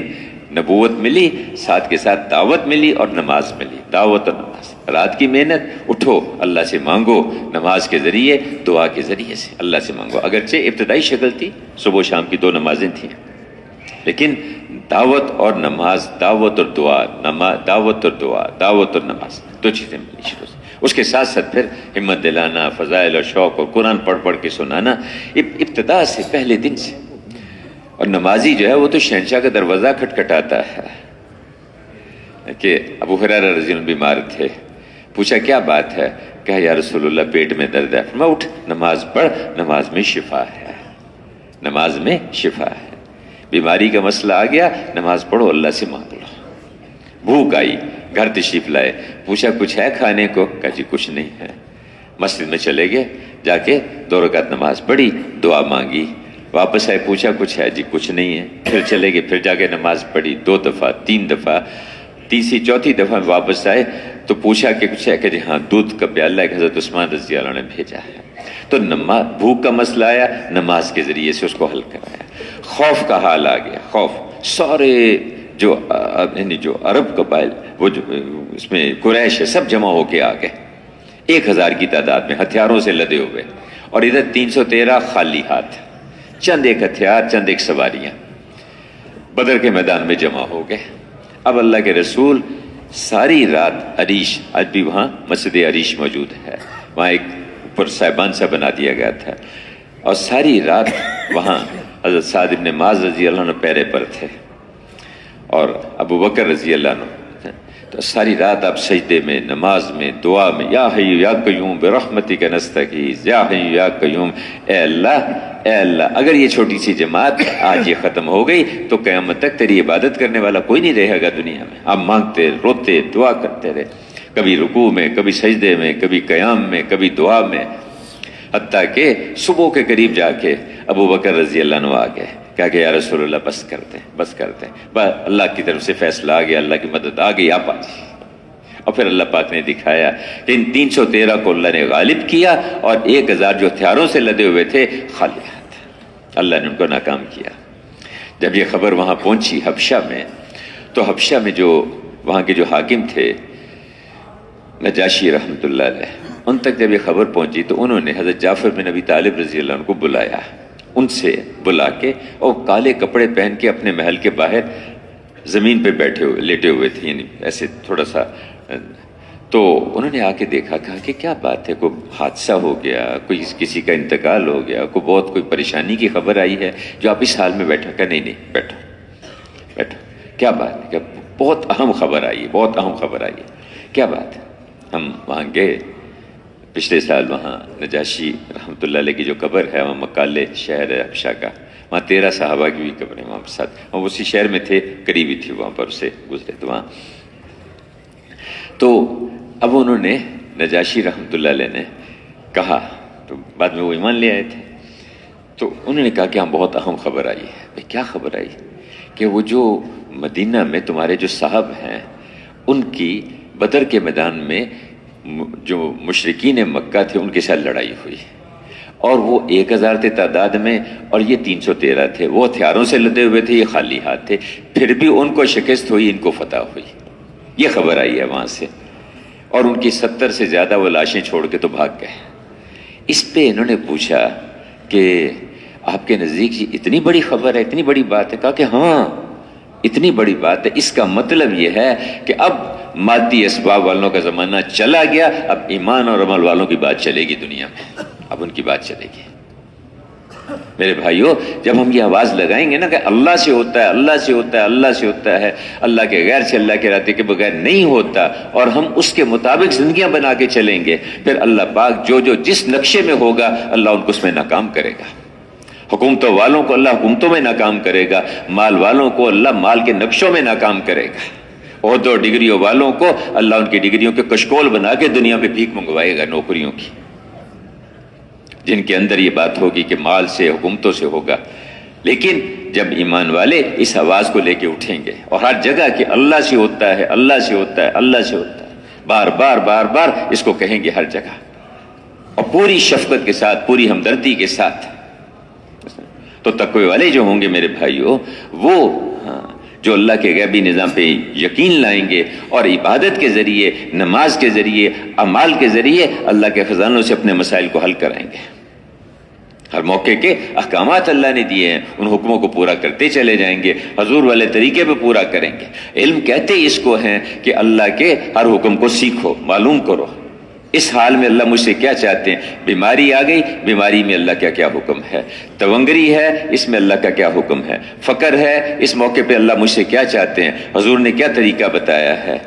نبوت ملی، ساتھ کے ساتھ دعوت ملی اور نماز ملی، دعوت اور نماز۔ رات کی محنت، اٹھو اللہ سے مانگو، نماز کے ذریعے، دعا کے ذریعے سے اللہ سے مانگو۔ اگرچہ ابتدائی شکل تھی، صبح و شام کی 2 نمازیں تھیں، لیکن دعوت اور نماز، دعوت اور دعا، دعوت اور دعا، دعوت اور نماز، 2 چیزیں ملی شروع سے۔ اس کے ساتھ ساتھ پھر ہمت دلانا، فضائل اور شوق اور قرآن پڑھ پڑھ کے سنانا، ابتدا سے، پہلے دن سے۔ اور نمازی جو ہے وہ تو شہنشاہ کا دروازہ کھٹکھٹاتا ہے کہ ابو ہریرہ رضی اللہ عنہ بیمار تھے، پوچھا کیا بات ہے؟ کہا یا رسول اللہ پیٹ میں درد ہے۔ فرمایا اٹھ نماز پڑھ، نماز میں شفا ہے، نماز میں شفا ہے۔ بیماری کا مسئلہ آ گیا، نماز پڑھو، اللہ سے مانگ لو۔ بھوک آئی، گھر تشریف لائے، پوچھا کچھ ہے کھانے کو؟ کہا جی کچھ نہیں ہے۔ مسجد میں چلے گئے، جا کے 2 رکعت نماز پڑھی، دعا مانگی، واپس آئے، پوچھا کچھ ہے؟ جی کچھ نہیں ہے۔ پھر چلے گئے، پھر جا کے نماز پڑھی 2 دفعہ، 3 دفعہ، تیسری چوتھی دفعہ واپس آئے تو پوچھا کہ کچھ ہے؟ کہ جی ہاں دودھ کا پیالہ ایک حضرت عثمان رضی اللہ عنہ نے بھیجا ہے۔ تو نماز، بھوک کا مسئلہ آیا، نماز کے ذریعے سے اس کو حل کرایا۔ خوف کا حال آ گیا، خوف، سارے جو عرب قبائل، وہ جو اس میں قریش ہے، سب جمع ہو کے آ گئے 1000 کی تعداد میں، ہتھیاروں سے لدے ہوئے، اور ادھر 313 خالی ہاتھ، چند ایک ہتھیار، چند ایک سواریاں، بدر کے میدان میں جمع ہو گئے۔ اب اللہ کے رسول ساری رات عریش، آج بھی وہاں مسجد عریش موجود ہے، وہاں ایک اوپر صاحبان سا بنا دیا گیا تھا، اور ساری رات وہاں حضرت سعد بن معاذ رضی اللہ عنہ پیرے پر تھے، اور ابو بکر رضی اللہ عنہ، تو ساری رات آپ سجدے میں، نماز میں، دعا میں، یا حی یا قیوم برحمتک نستغیث، یا حی یا قیوم، اے اللہ اگر یہ چھوٹی سی جماعت آج یہ ختم ہو گئی تو قیامت تک تیری عبادت کرنے والا کوئی نہیں رہے گا دنیا میں۔ آپ مانگتے، روتے، دعا کرتے رہے، کبھی رکوع میں، کبھی سجدے میں، کبھی قیام میں، کبھی دعا میں، حتیٰ کہ صبح کے قریب جا کے ابو بکر رضی اللہ عنہ آ گئے، کہا کہ یا رسول اللہ بس کرتے ہیں، بس کرتے ہیں، بس اللہ کی طرف سے فیصلہ آ گیا، اللہ کی مدد آ گئی، آپ آ جائیے۔ اور پھر اللہ پاک نے دکھایا کہ ان 313 کو اللہ نے غالب کیا، اور 1000 جو ہتھیاروں سے لدے ہوئے تھے خالی ہاتھ، اللہ نے ان کو ناکام کیا۔ جب یہ خبر وہاں پہنچی حبشہ میں، تو حبشہ میں جو وہاں کے جو حاکم تھے نجاشی رحمۃ اللہ علیہ، ان تک جب یہ خبر پہنچی تو انہوں نے حضرت جعفر بن ابی طالب رضی اللہ عنہ کو بلایا، ان سے بلا کے، اور کالے کپڑے پہن کے اپنے محل کے باہر زمین پہ بیٹھے ہوئے، لیٹے ہوئے تھے، یعنی ایسے تھوڑا سا۔ تو انہوں نے آ کے دیکھا، کہا کہ کیا بات ہے، کوئی حادثہ ہو گیا، کوئی کسی کا انتقال ہو گیا، کوئی پریشانی کی خبر آئی ہے جو آپ اس حال میں بیٹھا؟ کہ نہیں بیٹھو بیٹھو، کیا بات ہے؟ کہ بہت اہم خبر آئی ہے، بہت اہم خبر آئی ہے، کیا بات ہے؟ ہم وہاں گئے پچھلے سال، وہاں نجاشی رحمۃ اللہ علیہ کی جو قبر ہے، وہاں مکالے شہر ہے حبشہ کا، وہاں 13 صحابہ کی بھی قبریں وہاں پر ساتھ، وہ اسی شہر میں تھے، قریبی تھی، وہاں پر سے گزرے تو وہاں۔ تو اب انہوں نے، نجاشی رحمۃ اللہ علیہ نے کہا، تو بعد میں وہ ایمان لے آئے تھے، تو انہوں نے کہا کہ ہاں بہت اہم خبر آئی ہے۔ بھائی کیا خبر آئی؟ کہ وہ جو مدینہ میں تمہارے جو صاحب ہیں، ان کی بدر کے میدان میں جو مشرکین مکہ تھے ان کے ساتھ لڑائی ہوئی، اور وہ 1000 تھے تعداد میں، اور یہ 313 تھے، وہ ہتھیاروں سے لدے ہوئے تھے، یہ خالی ہاتھ تھے، پھر بھی ان کو شکست ہوئی، ان کو فتح ہوئی، یہ خبر آئی ہے وہاں سے، اور ان کی 70 سے زیادہ وہ لاشیں چھوڑ کے تو بھاگ گئے۔ اس پہ انہوں نے پوچھا کہ آپ کے نزدیک جی اتنی بڑی خبر ہے، اتنی بڑی بات ہے؟ کہا کہ ہاں اتنی بڑی بات ہے، اس کا مطلب یہ ہے کہ اب مادی اسباب والوں کا زمانہ چلا گیا، اب ایمان اور عمل والوں کی بات چلے گی دنیا میں، اب ان کی بات چلے گی۔ میرے بھائیو، جب ہم یہ آواز لگائیں گے نا کہ اللہ سے ہوتا ہے، اللہ سے ہوتا ہے، اللہ سے ہوتا ہے، اللہ کے غیر سے، اللہ کے ارادے کے بغیر نہیں ہوتا، اور ہم اس کے مطابق زندگیاں بنا کے چلیں گے، پھر اللہ پاک جو جس نقشے میں ہوگا، اللہ ان کو اس میں ناکام کرے گا۔ حکومتوں والوں کو اللہ حکومتوں میں ناکام کرے گا، مال والوں کو اللہ مال کے نقشوں میں ناکام کرے گا، عہدوں ڈگریوں والوں کو اللہ ان کی ڈگریوں کے کشکول بنا کے دنیا میں بھیک منگوائے گا نوکریوں کی، جن کے اندر یہ بات ہوگی کہ مال سے حکومتوں سے ہوگا۔ لیکن جب ایمان والے اس آواز کو لے کے اٹھیں گے اور ہر جگہ کہ اللہ سے ہوتا ہے، اللہ سے ہوتا ہے، اللہ سے ہوتا ہے، بار بار بار بار اس کو کہیں گے ہر جگہ، اور پوری شفقت کے ساتھ، پوری ہمدردی کے ساتھ، تو تقوی والے جو ہوں گے میرے بھائیوں، وہ جو اللہ کے غیبی نظام پہ یقین لائیں گے اور عبادت کے ذریعے، نماز کے ذریعے، اعمال کے ذریعے اللہ کے خزانوں سے اپنے مسائل کو حل کرائیں گے۔ ہر موقع کے احکامات اللہ نے دیے ہیں، ان حکموں کو پورا کرتے چلے جائیں گے، حضور والے طریقے پہ پورا کریں گے۔ علم کہتے اس کو ہیں کہ اللہ کے ہر حکم کو سیکھو، معلوم کرو، اس حال میں اللہ مجھ سے کیا چاہتے ہیں، بیماری آ گئی، بیماری میں اللہ کا کیا حکم ہے، تونگری ہے، اس میں اللہ کا کیا حکم ہے، فقر ہے، اس موقع پہ اللہ مجھ سے کیا چاہتے ہیں، حضور نے کیا طریقہ بتایا ہے،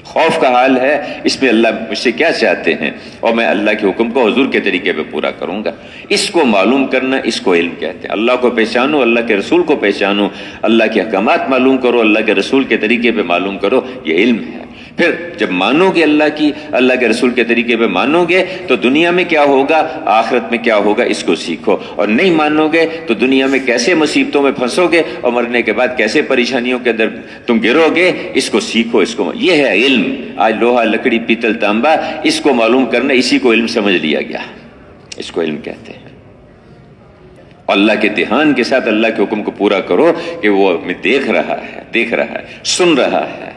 خوف کا حال ہے، اس میں اللہ مجھ سے کیا چاہتے ہیں، اور میں اللہ کے حکم کو حضور کے طریقے پہ پورا کروں گا۔ اس کو معلوم کرنا، اس کو علم کہتے ہیں۔ اللہ کو پہچانو، اللہ کے رسول کو پہچانو، اللہ کے احکامات معلوم کرو، اللہ کے رسول کے طریقے پہ معلوم کرو، یہ علم ہے۔ پھر جب مانو گے اللہ کے رسول کے طریقے پہ مانو گے تو دنیا میں کیا ہوگا، آخرت میں کیا ہوگا، اس کو سیکھو، اور نہیں مانو گے تو دنیا میں کیسے مصیبتوں میں پھنسو گے اور مرنے کے بعد کیسے پریشانیوں کے اندر تم گرو گے، اس کو سیکھو، اس کو، یہ ہے علم۔ آج لوہا، لکڑی، پیتل، تانبا، اس کو معلوم کرنا، اسی کو علم سمجھ لیا گیا، اس کو علم کہتے ہیں۔ اللہ کے دھیان کے ساتھ اللہ کے حکم کو پورا کرو کہ وہ ہمیں دیکھ رہا ہے، سن رہا ہے،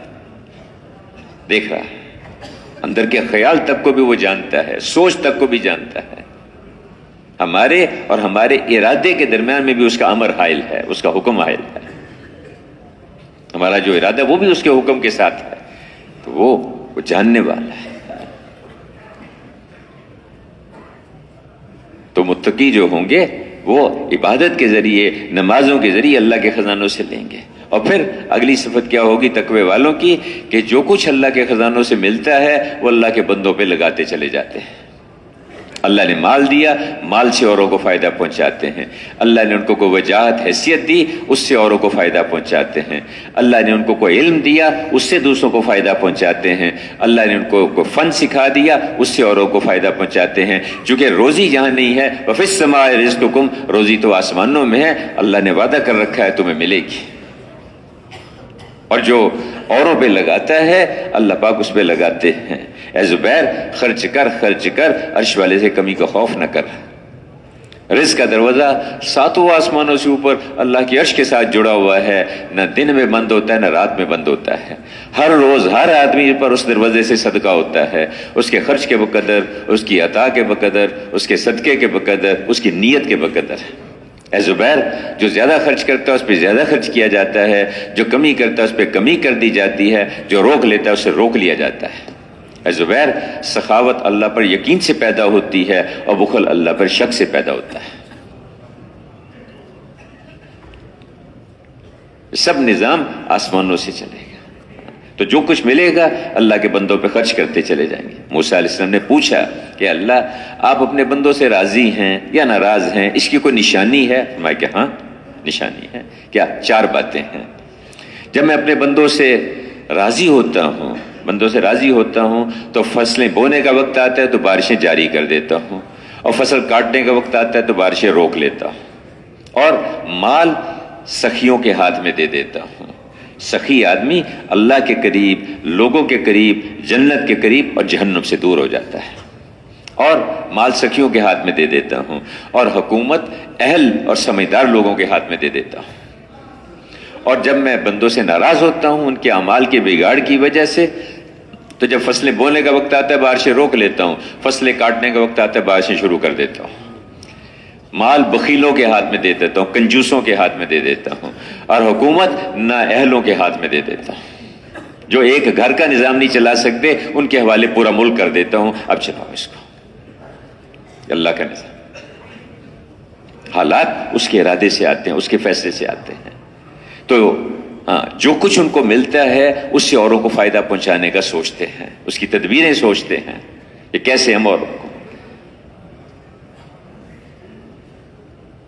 دیکھ رہا ہے، اندر کے خیال تک کو بھی وہ جانتا ہے، سوچ تک کو بھی جانتا ہے، ہمارے اور ہمارے ارادے کے درمیان میں بھی اس کا امر حائل ہے، اس کا حکم حائل ہے۔ ہمارا جو ارادہ وہ بھی اس کے حکم کے ساتھ ہے، تو وہ جاننے والا ہے۔ تو متقی جو ہوں گے وہ عبادت کے ذریعے، نمازوں کے ذریعے اللہ کے خزانوں سے لیں گے۔ اور پھر اگلی صفت کیا ہوگی تقوی والوں کی، کہ جو کچھ اللہ کے خزانوں سے ملتا ہے وہ اللہ کے بندوں پہ لگاتے چلے جاتے ہیں۔ اللہ نے مال دیا، مال سے اوروں کو فائدہ پہنچاتے ہیں۔ اللہ نے ان کو کوئی وجاہت، حیثیت دی، اس سے اوروں کو فائدہ پہنچاتے ہیں۔ اللہ نے ان کو کوئی علم دیا، اس سے دوسروں کو فائدہ پہنچاتے ہیں۔ اللہ نے ان کو کوئی فن سکھا دیا، اس سے اوروں کو فائدہ پہنچاتے ہیں۔ چونکہ روزی جہاں نہیں ہے، وَفِي السَّمَاءِ رِزْقُكُمْ، روزی تو آسمانوں میں ہے، اللہ نے وعدہ کر رکھا ہے تمہیں ملے گی۔ اور جو اوروں پہ لگاتا ہے اللہ پاک اس پہ لگاتے ہیں۔ اے زبیر، خرچ کر، عرش والے سے کمی کا خوف نہ کر۔ رزق کا دروازہ ساتوں آسمانوں سے اوپر اللہ کی عرش کے ساتھ جڑا ہوا ہے، نہ دن میں بند ہوتا ہے، نہ رات میں بند ہوتا ہے۔ ہر روز ہر آدمی پر اس دروازے سے صدقہ ہوتا ہے، اس کے خرچ کے بقدر، اس کی عطا کے بقدر، اس کے صدقے کے بقدر، اس کی نیت کے بقدر۔ اے زبیر، جو زیادہ خرچ کرتا ہے اس پہ زیادہ خرچ کیا جاتا ہے، جو کمی کرتا ہے اس پہ کمی کر دی جاتی ہے، جو روک لیتا ہے اسے روک لیا جاتا ہے۔ اے زبیر، سخاوت اللہ پر یقین سے پیدا ہوتی ہے اور بخل اللہ پر شک سے پیدا ہوتا ہے۔ سب نظام آسمانوں سے چلے گا، تو جو کچھ ملے گا اللہ کے بندوں پہ خرچ کرتے چلے جائیں گے۔ موسیٰ علیہ السلام نے پوچھا کہ اللہ، آپ اپنے بندوں سے راضی ہیں یا ناراض ہیں، اس کی کوئی نشانی ہے؟ فرمایا کہ ہاں نشانی ہے۔ کیا؟ 4 باتیں ہیں۔ جب میں اپنے بندوں سے راضی ہوتا ہوں تو فصلیں بونے کا وقت آتا ہے تو بارشیں جاری کر دیتا ہوں، اور فصل کاٹنے کا وقت آتا ہے تو بارشیں روک لیتا ہوں، اور مال سخیوں کے ہاتھ میں دے دیتا ہوں۔ سخی آدمی اللہ کے قریب، لوگوں کے قریب، جنت کے قریب اور جہنم سے دور ہو جاتا ہے، اور مال سخیوں کے ہاتھ میں دے دیتا ہوں، اور حکومت اہل اور سمجھدار لوگوں کے ہاتھ میں دے دیتا ہوں۔ اور جب میں بندوں سے ناراض ہوتا ہوں ان کے اعمال کے بگاڑ کی وجہ سے، تو جب فصلیں بونے کا وقت آتا ہے بارشیں روک لیتا ہوں، فصلیں کاٹنے کا وقت آتا ہے بارشیں شروع کر دیتا ہوں۔ مال بخیلوں کے ہاتھ میں دے دیتا ہوں، کنجوسوں کے ہاتھ میں دے دیتا ہوں، اور حکومت نااہلوں کے ہاتھ میں دے دیتا ہوں۔ جو ایک گھر کا نظام نہیں چلا سکتے ان کے حوالے پورا ملک کر دیتا ہوں، اب چلاؤ اس کو۔ اللہ کا نظام، حالات اس کے ارادے سے آتے ہیں، اس کے فیصلے سے آتے ہیں۔ تو جو کچھ ان کو ملتا ہے اس سے اوروں کو فائدہ پہنچانے کا سوچتے ہیں، اس کی تدبیریں سوچتے ہیں کہ کیسے ہم اوروں کو۔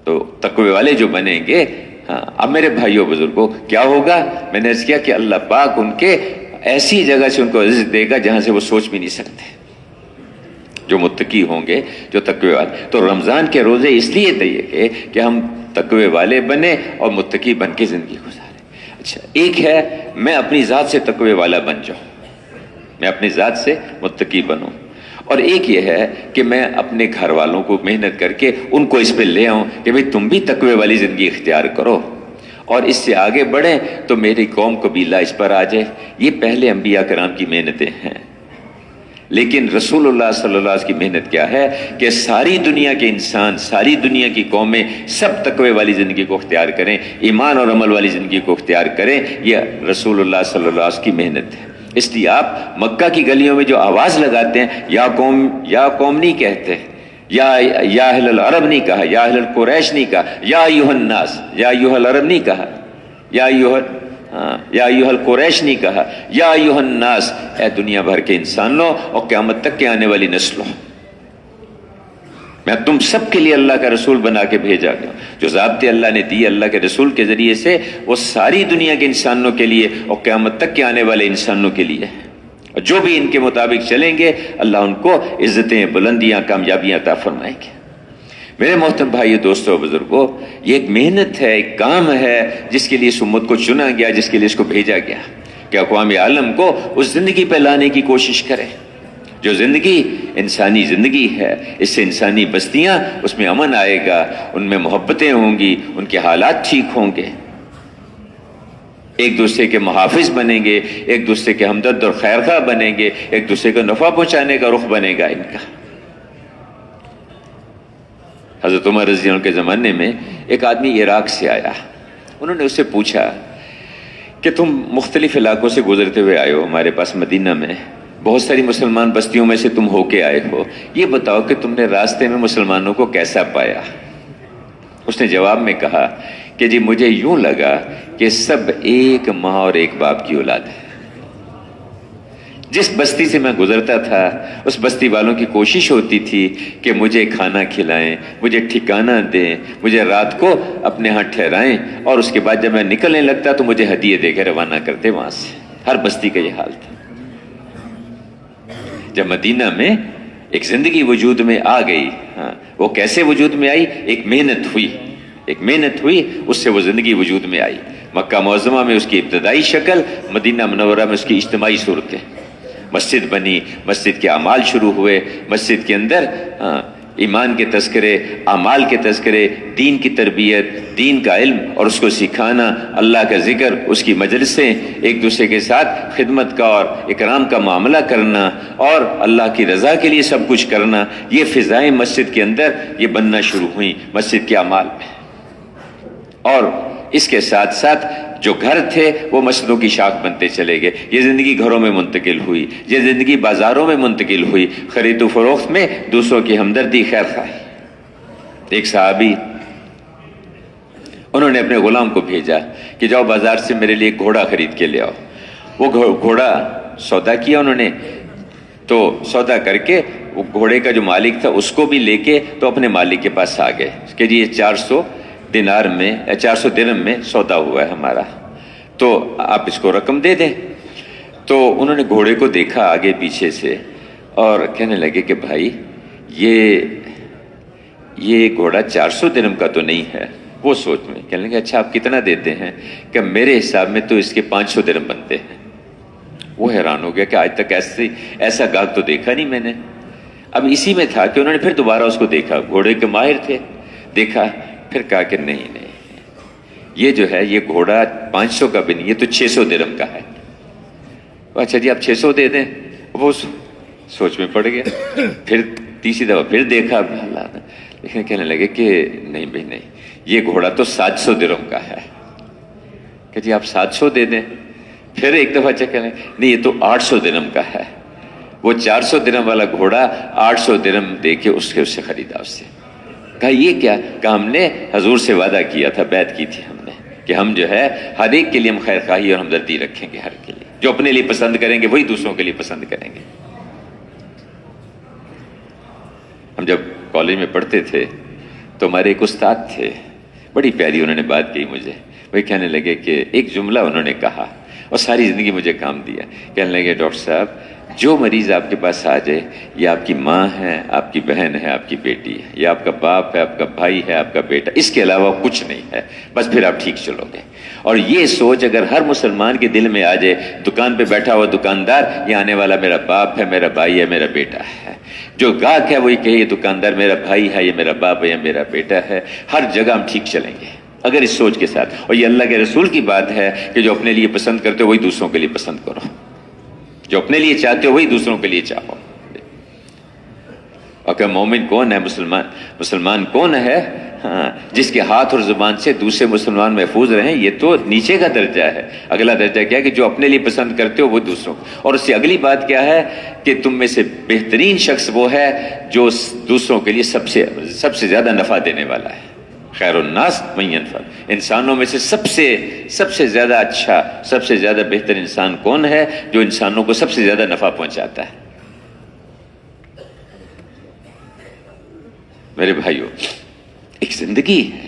تو تقوی والے جو بنیں گے، ہاں اب میرے بھائیوں بزرگوں کیا ہوگا؟ میں نے عرض کیا کہ اللہ پاک ان کے ایسی جگہ سے ان کو عزت دے گا جہاں سے وہ سوچ بھی نہیں سکتے، جو متقی ہوں گے، جو تقوی والے۔ تو رمضان کے روزے اس لیے دیے گئے کہ ہم تقوی والے بنے اور متقی بن کے زندگی گزارے۔ اچھا، ایک ہے میں اپنی ذات سے تقوی والا بن جاؤں، میں اپنی ذات سے متقی بنوں، اور ایک یہ ہے کہ میں اپنے گھر والوں کو محنت کر کے ان کو اس پہ لے آؤں کہ بھئی تم بھی تقوی والی زندگی اختیار کرو اور اس سے آگے بڑھیں تو میری قوم قبیلہ اس پر آ جائے۔ یہ پہلے انبیاء کرام کی محنتیں ہیں، لیکن رسول اللہ صلی اللہ علیہ وسلم کی محنت کیا ہے کہ ساری دنیا کے انسان، ساری دنیا کی قومیں سب تقوی والی زندگی کو اختیار کریں، ایمان اور عمل والی زندگی کو اختیار کریں۔ یہ رسول اللہ صلی اللہ علیہ وسلم کی محنت ہے۔ اس لیے آپ مکہ کی گلیوں میں جو آواز لگاتے ہیں، یا قوم نہیں کہتے، یا اہل العرب نہیں کہا، یا اہل القریش نہیں کہا، یا ایھا الناس، یا ایھا العرب نہیں کہا، یا ایھا القریش نہیں کہا، یا ایھا الناس، اے دنیا بھر کے انسانوں اور قیامت تک کے آنے والی نسلوں، میں تم سب کے لیے اللہ کا رسول بنا کے بھیجا گیا۔ جو ضابطے اللہ نے دی اللہ کے رسول کے ذریعے سے، وہ ساری دنیا کے انسانوں کے لیے اور قیامت تک کے آنے والے انسانوں کے لیے ہے، اور جو بھی ان کے مطابق چلیں گے اللہ ان کو عزتیں، بلندیاں، کامیابیاں عطا فرمائیں گے۔ میرے محترم بھائی، دوستوں اور بزرگوں، یہ ایک محنت ہے، ایک کام ہے جس کے لیے اس امت کو چنا گیا، جس کے لیے اس کو بھیجا گیا کہ اقوام عالم کو اس زندگی پہ لانے کی کوشش کرے جو زندگی انسانی زندگی ہے۔ اس سے انسانی بستیاں، اس میں امن آئے گا، ان میں محبتیں ہوں گی، ان کے حالات ٹھیک ہوں گے، ایک دوسرے کے محافظ بنیں گے، ایک دوسرے کے ہمدرد اور خیرخواہ بنیں گے، ایک دوسرے کو نفع پہنچانے کا رخ بنے گا ان کا۔ حضرت عمر رضی اللہ عنہ کے زمانے میں ایک آدمی عراق سے آیا، انہوں نے اس سے پوچھا کہ تم مختلف علاقوں سے گزرتے ہوئے آئے ہو ہمارے پاس مدینہ میں، بہت ساری مسلمان بستیوں میں سے تم ہو کے آئے ہو، یہ بتاؤ کہ تم نے راستے میں مسلمانوں کو کیسا پایا؟ اس نے جواب میں کہا کہ جی مجھے یوں لگا کہ سب ایک ماں اور ایک باپ کی اولاد ہے۔ جس بستی سے میں گزرتا تھا اس بستی والوں کی کوشش ہوتی تھی کہ مجھے کھانا کھلائیں، مجھے ٹھکانہ دیں، مجھے رات کو اپنے ہاں ٹھہرائیں، اور اس کے بعد جب میں نکلنے لگتا تو مجھے ہدیے دے کے روانہ کرتے وہاں سے۔ ہر بستی کا یہ حال تھا۔ جب مدینہ میں ایک زندگی وجود میں آ گئی، ہاں وہ کیسے وجود میں آئی؟ ایک محنت ہوئی، اس سے وہ زندگی وجود میں آئی۔ مکہ معظمہ میں اس کی ابتدائی شکل، مدینہ منورہ میں اس کی اجتماعی صورتیں، مسجد بنی، مسجد کے اعمال شروع ہوئے، مسجد کے اندر ایمان کے تذکرے، اعمال کے تذکرے، دین کی تربیت، دین کا علم اور اس کو سکھانا، اللہ کا ذکر، اس کی مجلسیں، ایک دوسرے کے ساتھ خدمت کا اور اکرام کا معاملہ کرنا اور اللہ کی رضا کے لیے سب کچھ کرنا، یہ فضائیں مسجد کے اندر یہ بننا شروع ہوئیں مسجد کے اعمال میں۔ اور اس کے ساتھ ساتھ جو گھر تھے وہ مسجدوں کی شاخ بنتے چلے گئے، یہ زندگی گھروں میں منتقل ہوئی، یہ زندگی بازاروں میں منتقل ہوئی، خرید و فروخت میں دوسروں کی ہمدردی، خیر خواہی۔ ایک صحابی، انہوں نے اپنے غلام کو بھیجا کہ جاؤ بازار سے میرے لیے ایک گھوڑا خرید کے لے آؤ۔ وہ گھوڑا سودا کیا انہوں نے، تو سودا کر کے وہ گھوڑے کا جو مالک تھا اس کو بھی لے کے تو اپنے مالک کے پاس آ گئے کہ جی یہ 400 دینار میں، 400 درہم میں سودا ہوا ہے ہمارا، تو آپ اس کو رقم دے دیں۔ تو انہوں نے گھوڑے کو دیکھا آگے پیچھے سے اور کہنے لگے کہ بھائی یہ گھوڑا 400 درہم کا تو نہیں ہے۔ وہ سوچ میں کہنے لگے اچھا آپ کتنا دیتے ہیں؟ کہ میرے حساب میں تو اس کے 500 درہم بنتے ہیں۔ وہ حیران ہو گیا کہ آج تک ایسا گاہک تو دیکھا نہیں میں نے۔ اب اسی میں تھا کہ انہوں نے پھر دوبارہ اس کو دیکھا، گھوڑے کے ماہر تھے، دیکھا، پھر کہا کہ نہیں یہ جو ہے یہ گھوڑا 500 کا بھی نہیں، یہ تو 600 درہم کا ہے۔ اچھا جی آپ 600 دے دیں۔ وہ سوچ میں پڑ گیا، پھر تیسری دفعہ پھر دیکھا، لیکن کہنے لگے کہ نہیں بھائی نہیں، یہ گھوڑا تو 700 درہم کا ہے۔ کہ جی آپ 700 دے دیں۔ پھر ایک دفعہ چیک کریں، نہیں یہ تو 800 درہم کا ہے۔ وہ 400 درہم والا گھوڑا 800 درہم دے کے اس سے خریدا اس سے۔ کہا یہ کیا؟ کہ ہم نے حضور سے وعدہ کیا تھا، بیعت کی تھی ہم نے کہ ہم جو ہے ہر ایک کے لیے ہم خیر خواہی اور ہمدردی رکھیں گے، ہر کے لیے جو اپنے لیے پسند کریں گے وہی دوسروں کے لیے پسند کریں گے۔ ہم جب کالج میں پڑھتے تھے تو ہمارے ایک استاد تھے، بڑی پیاری انہوں نے بات کہی مجھے. وہ کہنے لگے کہ ایک جملہ انہوں نے کہا اور ساری زندگی مجھے کام دیا. کہنے لگے ڈاکٹر صاحب جو مریض آپ کے پاس آ جائے، یہ آپ کی ماں ہے، آپ کی بہن ہے، آپ کی بیٹی ہے، یا آپ کا باپ ہے، آپ کا بھائی ہے، آپ کا بیٹا، اس کے علاوہ کچھ نہیں ہے، بس پھر آپ ٹھیک چلو گے. اور یہ سوچ اگر ہر مسلمان کے دل میں آ جائے، دکان پہ بیٹھا ہوا دکاندار یہ آنے والا میرا باپ ہے، میرا بھائی ہے، میرا بیٹا ہے. جو گاہک ہے وہی کہے یہ دکاندار میرا بھائی ہے، یہ میرا باپ ہے، یا میرا بیٹا ہے، ہر جگہ ہم ٹھیک چلیں گے اگر اس سوچ کے ساتھ. اور یہ اللہ کے رسول کی بات ہے کہ جو اپنے لیے پسند کرتے ہو وہی دوسروں کے لیے پسند کرو، جو اپنے لیے چاہتے ہو وہی دوسروں کے لیے چاہو. اور کہ مومن کون ہے، مسلمان کون ہے؟ ہاں، جس کے ہاتھ اور زبان سے دوسرے مسلمان محفوظ رہیں. یہ تو نیچے کا درجہ ہے. اگلا درجہ کیا ہے کہ جو اپنے لیے پسند کرتے ہو وہ دوسروں. اور اس سے اگلی بات کیا ہے کہ تم میں سے بہترین شخص وہ ہے جو دوسروں کے لیے سب سے زیادہ نفع دینے والا ہے. خیر الناس من ينفع، انسانوں میں سے سب سے زیادہ اچھا، سب سے زیادہ بہتر انسان کون ہے؟ جو انسانوں کو سب سے زیادہ نفع پہنچاتا ہے. میرے بھائیو، ایک زندگی ہے،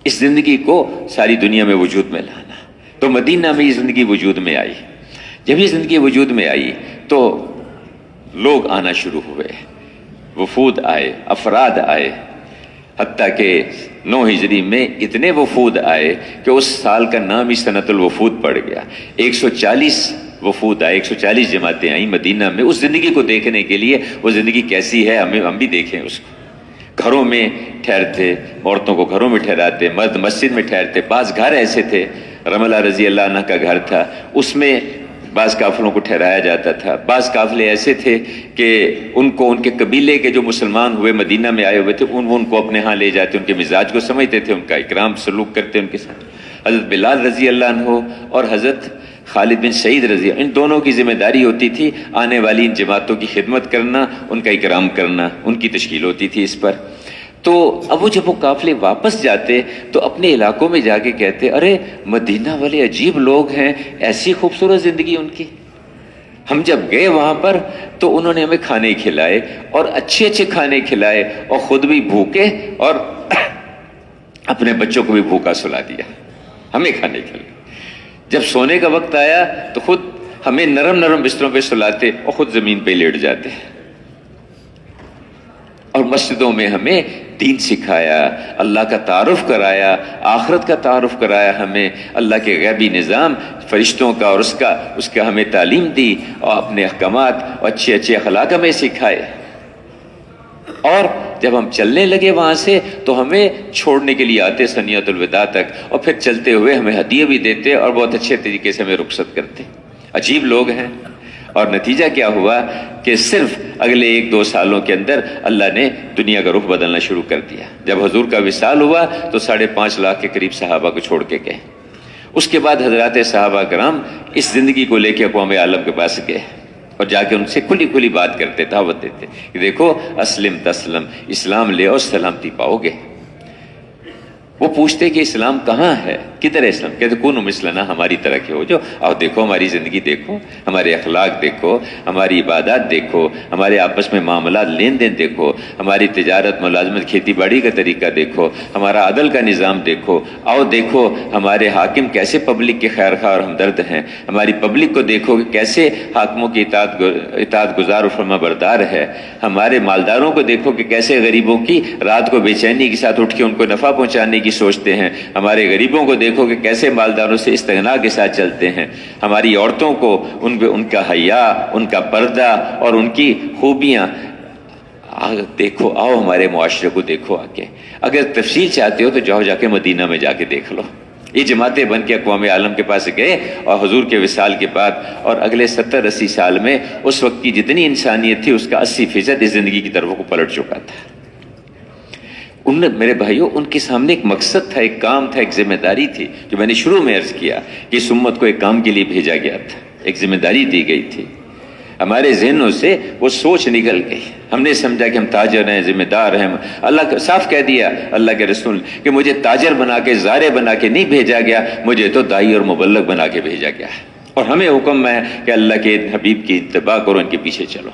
اس زندگی کو ساری دنیا میں وجود میں لانا. تو مدینہ میں یہ زندگی وجود میں آئی. جب یہ زندگی وجود میں آئی تو لوگ آنا شروع ہوئے، وفود آئے، افراد آئے، حتیٰ کہ 9 ہجری میں اتنے وفود آئے کہ اس سال کا نام ہی سنۃ الوفود پڑ گیا. 140 وفود آئے، 140 جماعتیں آئیں مدینہ میں اس زندگی کو دیکھنے کے لیے. وہ زندگی کیسی ہے ہم بھی دیکھیں اس کو. گھروں میں ٹھہرتے، عورتوں کو گھروں میں ٹھہراتے، مرد مسجد میں ٹھہرتے. بعض گھر ایسے تھے، رملہ رضی اللہ عنہ کا گھر تھا، اس میں بعض قافلوں کو ٹھہرایا جاتا تھا. بعض قافلے ایسے تھے کہ ان کو ان کے قبیلے کے جو مسلمان ہوئے مدینہ میں آئے ہوئے تھے ان کو اپنے ہاں لے جاتے، ان کے مزاج کو سمجھتے تھے، ان کا اکرام سلوک کرتے ان کے ساتھ. حضرت بلال رضی اللہ عنہ اور حضرت خالد بن سعید رضی اللہ، ان دونوں کی ذمہ داری ہوتی تھی آنے والی ان جماعتوں کی خدمت کرنا، ان کا اکرام کرنا، ان کی تشکیل ہوتی تھی اس پر. تو اب وہ جب وہ قافلے واپس جاتے تو اپنے علاقوں میں جا کے کہتے، ارے مدینہ والے عجیب لوگ ہیں، ایسی خوبصورت زندگی ان کی. ہم جب گئے وہاں پر تو انہوں نے ہمیں کھانے کھلائے اور اچھے کھانے کھلائے اور خود بھی بھوکے اور اپنے بچوں کو بھی بھوکا سلا دیا، ہمیں کھانے کھلائے. جب سونے کا وقت آیا تو خود ہمیں نرم بستروں پہ سلاتے اور خود زمین پہ لیٹ جاتے. اور مسجدوں میں ہمیں دین سکھایا، اللہ کا تعارف کرایا، آخرت کا تعارف کرایا، ہمیں اللہ کے غیبی نظام فرشتوں کا اور اس کا ہمیں تعلیم دی اور اپنے احکامات اور اچھے اخلاق ہمیں سکھائے. اور جب ہم چلنے لگے وہاں سے تو ہمیں چھوڑنے کے لیے آتے سنیت الوداع تک، اور پھر چلتے ہوئے ہمیں ہدیے بھی دیتے اور بہت اچھے طریقے سے ہمیں رخصت کرتے. عجیب لوگ ہیں. اور نتیجہ کیا ہوا کہ صرف اگلے 1-2 سالوں کے اندر اللہ نے دنیا کا رخ بدلنا شروع کر دیا. جب حضور کا وصال ہوا تو 5.5 لاکھ کے قریب صحابہ کو چھوڑ کے گئے. اس کے بعد حضرات صحابہ کرام اس زندگی کو لے کے اقوام عالم کے پاس گئے اور جا کے ان سے کھلی بات کرتے، دعوت دیتے کہ دیکھو اسلم تسلم، اسلام لے اور سلامتی پاؤ گے. وہ پوچھتے کہ اسلام کہاں ہے، کدھر ہے اسلام؟ کہتے کون مثلنا، ہماری طرح کے ہو جو. آؤ دیکھو ہماری زندگی دیکھو، ہمارے اخلاق دیکھو، ہماری عبادات دیکھو، ہمارے آپس میں معاملات لین دین دیکھو، ہماری تجارت ملازمت کھیتی باڑی کا طریقہ دیکھو، ہمارا عدل کا نظام دیکھو. آؤ دیکھو ہمارے حاکم کیسے پبلک کے خیر خواہ اور ہمدرد ہیں، ہماری پبلک کو دیکھو کہ کیسے حاکموں کی اطاعت گزار و فرما بردار ہے. ہمارے مالداروں کو دیکھو کہ کیسے غریبوں کی رات کو بے چینی کے ساتھ اٹھ کے ان کو نفع پہنچانے کی سوچتے ہیں. ہمارے غریبوں کو دیکھو کہ کیسے مالداروں سے استغنا کے ساتھ چلتے ہیں. ہماری عورتوں کو ان کا حیا، ان کا پردہ اور ان کی خوبیاں دیکھو. آؤ ہمارے معاشرے کو دیکھو آ کے. اگر تفصیل چاہتے ہو تو جاؤ جا کے مدینہ میں جا کے دیکھ لو. یہ جماعتیں بن کے اقوام عالم کے پاس گئے اور حضور کے وصال کے بعد اور اگلے 70-80 سال میں اس وقت کی جتنی انسانیت تھی اس کا 80% اس زندگی کی طرف کو پلٹ چکا تھا. میرے بھائیوں ان کے سامنے ایک مقصد تھا، ایک کام تھا، ایک ذمہ داری تھی. جو میں نے شروع میں عرض کیا کہ اس امت کو ایک کام کے لیے بھیجا گیا تھا، ایک ذمہ داری دی گئی تھی. ہمارے ذہنوں سے وہ سوچ نکل گئی. ہم نے سمجھا کہ ہم تاجر ہیں، ذمہ دار ہیں. اللہ صاف کہہ دیا اللہ کے رسول کہ مجھے تاجر بنا کے، زارع بنا کے نہیں بھیجا گیا، مجھے تو داعی اور مبلغ بنا کے بھیجا گیا ہے. اور ہمیں حکم ہے کہ اللہ کے حبیب کی اتباع کرو، ان کے پیچھے چلو.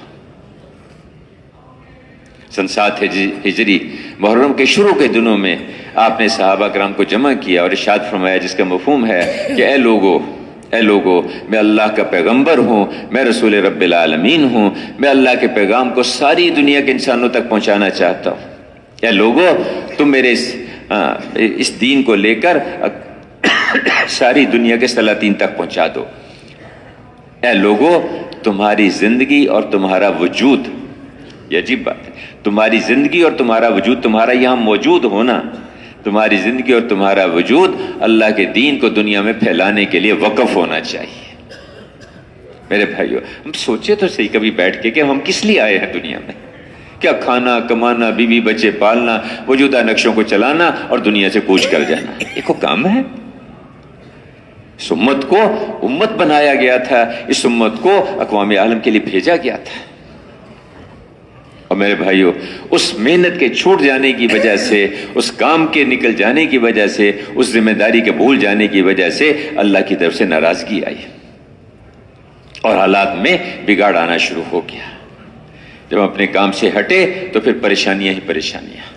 سن 7 ہجری محرم کے شروع کے دنوں میں آپ نے صحابہ کرام کو جمع کیا اور ارشاد فرمایا، جس کا مفہوم ہے کہ اے لوگو میں اللہ کا پیغمبر ہوں، میں رسول رب العالمین ہوں، میں اللہ کے پیغام کو ساری دنیا کے انسانوں تک پہنچانا چاہتا ہوں۔ اے لوگو، تم میرے اس دین کو لے کر ساری دنیا کے سلاطین تک پہنچا دو۔ اے لوگو، تمہاری زندگی اور تمہارا وجود، یہ عجیب بات ہے، تمہاری زندگی اور تمہارا وجود، تمہارا یہاں موجود ہونا، تمہاری زندگی اور تمہارا وجود اللہ کے دین کو دنیا میں پھیلانے کے لیے وقف ہونا چاہیے۔ میرے بھائیو، ہم سوچے تو صحیح کبھی بیٹھ کے کہ ہم کس لیے آئے ہیں دنیا میں؟ کیا کھانا، کمانا، بیوی بچے پالنا، موجودہ نقشوں کو چلانا اور دنیا سے کوچ کر جانا، یہ کو کام ہے؟ اس امت کو امت بنایا گیا تھا، اس امت کو اقوام عالم کے لیے بھیجا گیا تھا۔ اور میرے بھائیو، اس محنت کے چھوٹ جانے کی وجہ سے، اس کام کے نکل جانے کی وجہ سے، اس ذمہ داری کے بھول جانے کی وجہ سے اللہ کی طرف سے ناراضگی آئی اور حالات میں بگاڑ آنا شروع ہو گیا۔ جب ہم اپنے کام سے ہٹے تو پھر پریشانیاں ہی پریشانیاں۔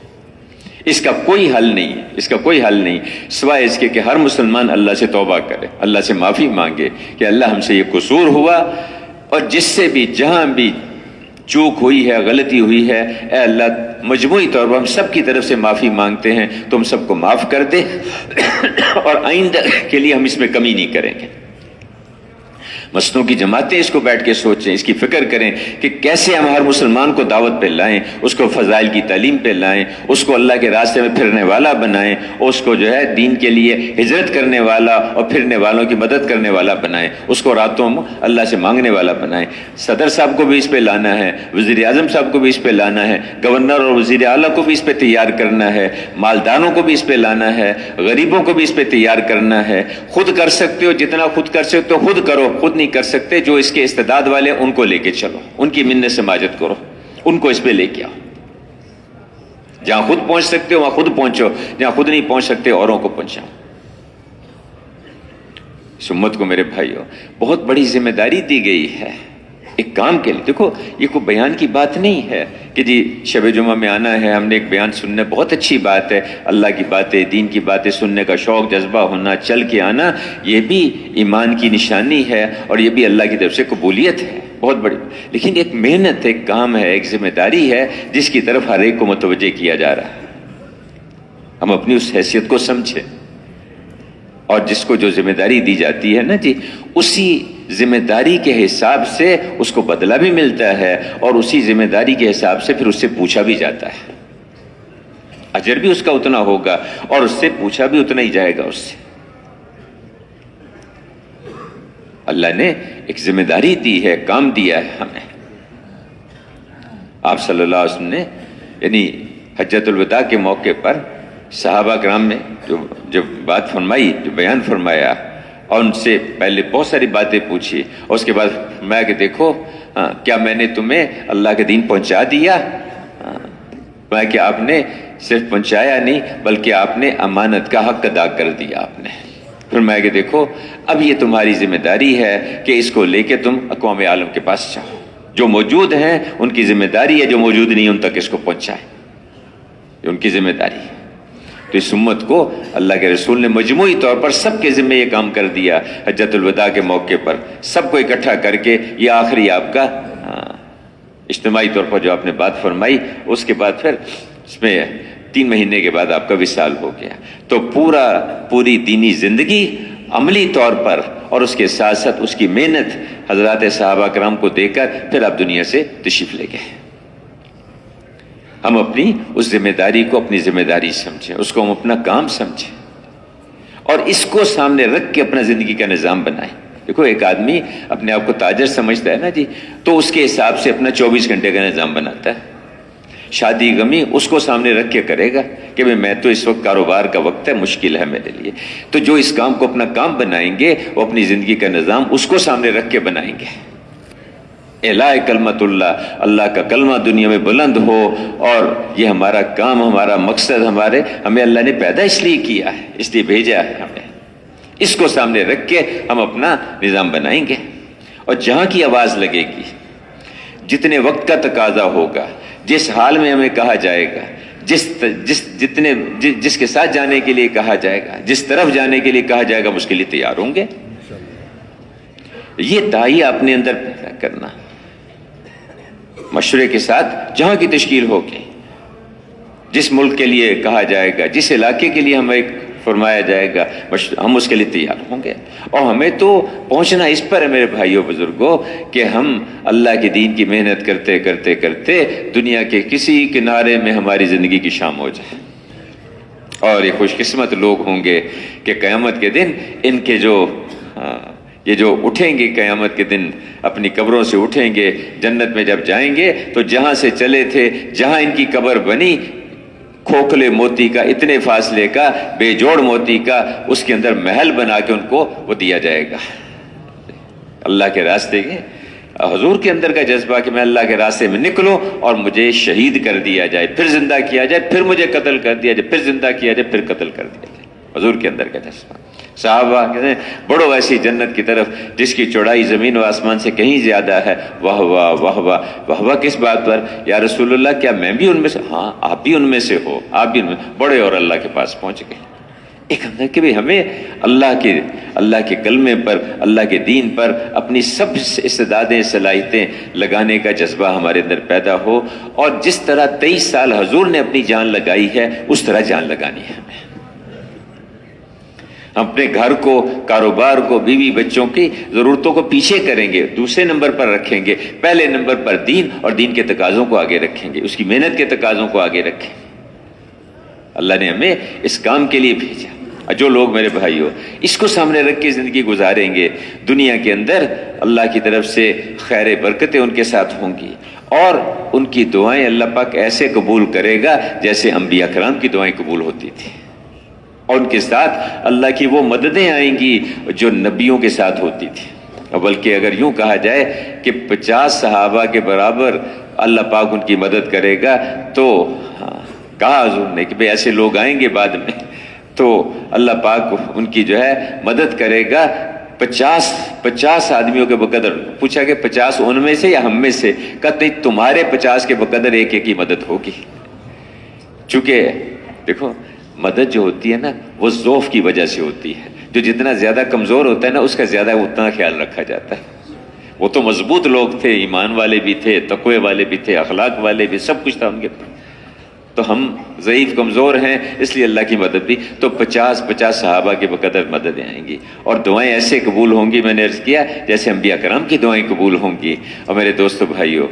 اس کا کوئی حل نہیں ہے، اس کا کوئی حل نہیں سوائے اس کے کہ ہر مسلمان اللہ سے توبہ کرے، اللہ سے معافی مانگے کہ اللہ ہم سے یہ قصور ہوا، اور جس سے بھی جہاں بھی چوک ہوئی ہے، غلطی ہوئی ہے، اے اللہ مجموعی طور پر ہم سب کی طرف سے معافی مانگتے ہیں، تم سب کو معاف کر دے اور آئندہ کے لیے ہم اس میں کمی نہیں کریں گے۔ مسجدوں کی جماعتیں اس کو بیٹھ کے سوچیں، اس کی فکر کریں کہ کیسے ہم ہر مسلمان کو دعوت پہ لائیں، اس کو فضائل کی تعلیم پہ لائیں، اس کو اللہ کے راستے میں پھرنے والا بنائیں، اس کو جو ہے دین کے لیے ہجرت کرنے والا اور پھرنے والوں کی مدد کرنے والا بنائیں، اس کو راتوں میں اللہ سے مانگنے والا بنائیں۔ صدر صاحب کو بھی اس پہ لانا ہے، وزیر اعظم صاحب کو بھی اس پہ لانا ہے، گورنر اور وزیر اعلیٰ کو بھی اس پہ تیار کرنا ہے، مالداروں کو بھی اس پہ لانا ہے، غریبوں کو بھی اس پہ تیار کرنا ہے۔ خود کر سکتے ہو، جتنا خود کر سکتے ہو خود کرو، خود نہیں کر سکتے جو اس کے استعداد والے ان کو لے کے چلو، ان کی منت سماجت کرو، ان کو اس پہ لے کے آؤ۔ جہاں خود پہنچ سکتے ہو وہاں خود پہنچو، جہاں خود نہیں پہنچ سکتے اوروں کو پہنچاؤ۔ اس امت کو میرے بھائیو بہت بڑی ذمہ داری دی گئی ہے ایک کام کے لیے۔ دیکھو، یہ کوئی بیان کی بات نہیں ہے کہ جی شب جمعہ میں آنا ہے، ہم نے ایک بیان سننا، بہت اچھی بات ہے، اللہ کی باتیں، دین کی باتیں سننے کا شوق، جذبہ ہونا، چل کے آنا، یہ بھی ایمان کی نشانی ہے اور یہ بھی اللہ کی طرف سے قبولیت ہے بہت بڑی۔ لیکن ایک محنت، ایک کام ہے، ایک ذمہ داری ہے جس کی طرف ہر ایک کو متوجہ کیا جا رہا ہے۔ ہم اپنی اس حیثیت کو سمجھیں، اور جس کو جو ذمہ داری دی جاتی ہے نا جی، اسی ذمہ داری کے حساب سے اس کو بدلہ بھی ملتا ہے، اور اسی ذمہ داری کے حساب سے پھر اس سے پوچھا بھی جاتا ہے۔ اجر بھی اس کا اتنا ہوگا اور اس سے پوچھا بھی اتنا ہی جائے گا اس سے۔ اللہ نے ایک ذمہ داری دی ہے، کام دیا ہے ہمیں۔ آپ صلی اللہ علیہ وسلم نے یعنی حجۃ الوداع کے موقع پر صحابہ کرام نے جو بات فرمائی، جو بیان فرمایا، اور ان سے پہلے بہت ساری باتیں پوچھی، اور اس کے بعد فرمایا کہ دیکھو کیا میں نے تمہیں اللہ کے دین پہنچا دیا؟ فرمایا کہ آپ نے صرف پہنچایا نہیں بلکہ آپ نے امانت کا حق ادا کر دیا آپ نے۔ فرمایا کہ دیکھو اب یہ تمہاری ذمہ داری ہے کہ اس کو لے کے تم اقوام عالم کے پاس جاؤ، جو موجود ہیں ان کی ذمہ داری ہے، جو موجود نہیں ان تک اس کو پہنچائے، یہ ان کی ذمہ داری ہے۔ تو اس امت کو اللہ کے رسول نے مجموعی طور پر سب کے ذمہ یہ کام کر دیا حجۃ الوداع کے موقع پر، سب کو اکٹھا کر کے یہ آخری آپ کا اجتماعی طور پر جو آپ نے بات فرمائی، اس کے بعد پھر اس میں 3 مہینے کے بعد آپ کا وصال ہو گیا۔ تو پوری دینی زندگی عملی طور پر اور اس کے ساتھ ساتھ اس کی محنت حضرات صحابہ کرام کو دے کر پھر آپ دنیا سے تشریف لے گئے۔ ہم اپنی اس ذمہ داری کو اپنی ذمہ داری سمجھیں، اس کو ہم اپنا کام سمجھیں اور اس کو سامنے رکھ کے اپنا زندگی کا نظام بنائیں۔ دیکھو، ایک آدمی اپنے آپ کو تاجر سمجھتا ہے نا جی، تو اس کے حساب سے اپنا 24 گھنٹے کا نظام بناتا ہے۔ شادی غمی اس کو سامنے رکھ کے کرے گا کہ میں تو اس وقت کاروبار کا وقت ہے، مشکل ہے میرے لیے، تو جو اس کام کو اپنا کام بنائیں گے وہ اپنی زندگی کا نظام اس کو سامنے رکھ کے بنائیں گے۔ اعلاء کلمت اللہ، اللہ کا کلمہ دنیا میں بلند ہو، اور یہ ہمارا کام، ہمارا مقصد، ہمیں اللہ نے پیدا اس لیے کیا ہے، اس لیے بھیجا ہے ہمیں۔ اس کو سامنے رکھ کے ہم اپنا نظام بنائیں گے، اور جہاں کی آواز لگے گی، جتنے وقت کا تقاضا ہوگا، جس حال میں ہمیں کہا جائے گا، جس کے ساتھ جانے کے لیے کہا جائے گا، جس طرف جانے کے لیے کہا جائے گا، ہم اس کے لیے تیار ہوں گے۔ یہ داعیہ اپنے اندر پیدا کرنا، مشورے کے ساتھ جہاں کی تشکیل ہوگی، جس ملک کے لیے کہا جائے گا، جس علاقے کے لیے ہمیں فرمایا جائے گا، ہم اس کے لیے تیار ہوں گے۔ اور ہمیں تو پہنچنا اس پر ہے میرے بھائیوں بزرگوں کہ ہم اللہ کے دین کی محنت کرتے کرتے کرتے دنیا کے کسی کنارے میں ہماری زندگی کی شام ہو جائے۔ اور یہ خوش قسمت لوگ ہوں گے کہ قیامت کے دن ان کے یہ جو اٹھیں گے قیامت کے دن، اپنی قبروں سے اٹھیں گے، جنت میں جب جائیں گے تو جہاں سے چلے تھے، جہاں ان کی قبر بنی، کھوکھلے موتی کا، اتنے فاصلے کا، بے جوڑ موتی کا، اس کے اندر محل بنا کے ان کو وہ دیا جائے گا۔ اللہ کے راستے کے حضور کے اندر کا جذبہ کہ میں اللہ کے راستے میں نکلوں اور مجھے شہید کر دیا جائے، پھر زندہ کیا جائے، پھر مجھے قتل کر دیا جائے، پھر زندہ کیا جائے، پھر قتل کر دیا جائے، حضور کے اندر کا جذبہ۔ صحابہ کہتے ہیں بڑھو ایسی جنت کی طرف جس کی چوڑائی زمین و آسمان سے کہیں زیادہ ہے۔ واہ واہ واہ واہ واہ واہ، کس بات پر؟ یا رسول اللہ کیا میں بھی ان میں سے؟ ہاں آپ بھی ان میں سے ہو، آپ بھی ان میں بڑے اور اللہ کے پاس پہنچ گئے۔ ایک اندر کہ بھی ہمیں اللہ کے کلمے پر، اللہ کے دین پر اپنی سب استعدادیں، صلاحیتیں لگانے کا جذبہ ہمارے اندر پیدا ہو، اور جس طرح 23 سال حضور نے اپنی جان لگائی ہے اس طرح جان لگانی ہے ہمیں۔ ہم اپنے گھر کو، کاروبار کو، بیوی بچوں کی ضرورتوں کو پیچھے کریں گے، دوسرے نمبر پر رکھیں گے، پہلے نمبر پر دین اور دین کے تقاضوں کو آگے رکھیں گے، اس کی محنت کے تقاضوں کو آگے رکھیں گے۔ اللہ نے ہمیں اس کام کے لیے بھیجا۔ جو لوگ میرے بھائیوں اس کو سامنے رکھ کے زندگی گزاریں گے، دنیا کے اندر اللہ کی طرف سے خیر برکتیں ان کے ساتھ ہوں گی، اور ان کی دعائیں اللہ پاک ایسے قبول کرے گا جیسے انبیاء کرام کی دعائیں قبول ہوتی تھیں، اور ان کے ساتھ اللہ کی وہ مددیں آئیں گی جو نبیوں کے ساتھ ہوتی تھی۔ بلکہ اگر یوں کہا جائے کہ 50 صحابہ کے برابر اللہ پاک ان کی مدد کرے گا، تو کہا حضور نے کہ ایسے لوگ آئیں گے بعد میں، تو اللہ پاک ان کی جو ہے مدد کرے گا 50 آدمیوں کے بقدر۔ پوچھا کہ 50 ان میں سے یا ہم میں سے؟ کہتے تمہارے 50 کے بقدر ایک ایک کی مدد ہوگی۔ چونکہ دیکھو مدد جو ہوتی ہے نا وہ ضعف کی وجہ سے ہوتی ہے، جو جتنا زیادہ کمزور ہوتا ہے نا اس کا زیادہ اتنا خیال رکھا جاتا ہے۔ وہ تو مضبوط لوگ تھے، ایمان والے بھی تھے، تقوی والے بھی تھے، اخلاق والے بھی، سب کچھ تھا ان کے پاس، تو ہم ضعیف کمزور ہیں، اس لیے اللہ کی مدد بھی، تو 50 صحابہ کے بقدر مددیں آئیں گی، اور دعائیں ایسے قبول ہوں گی، میں نے عرض کیا جیسے انبیاء کرام کی دعائیں قبول ہوں گی۔ اور میرے دوستو بھائیو،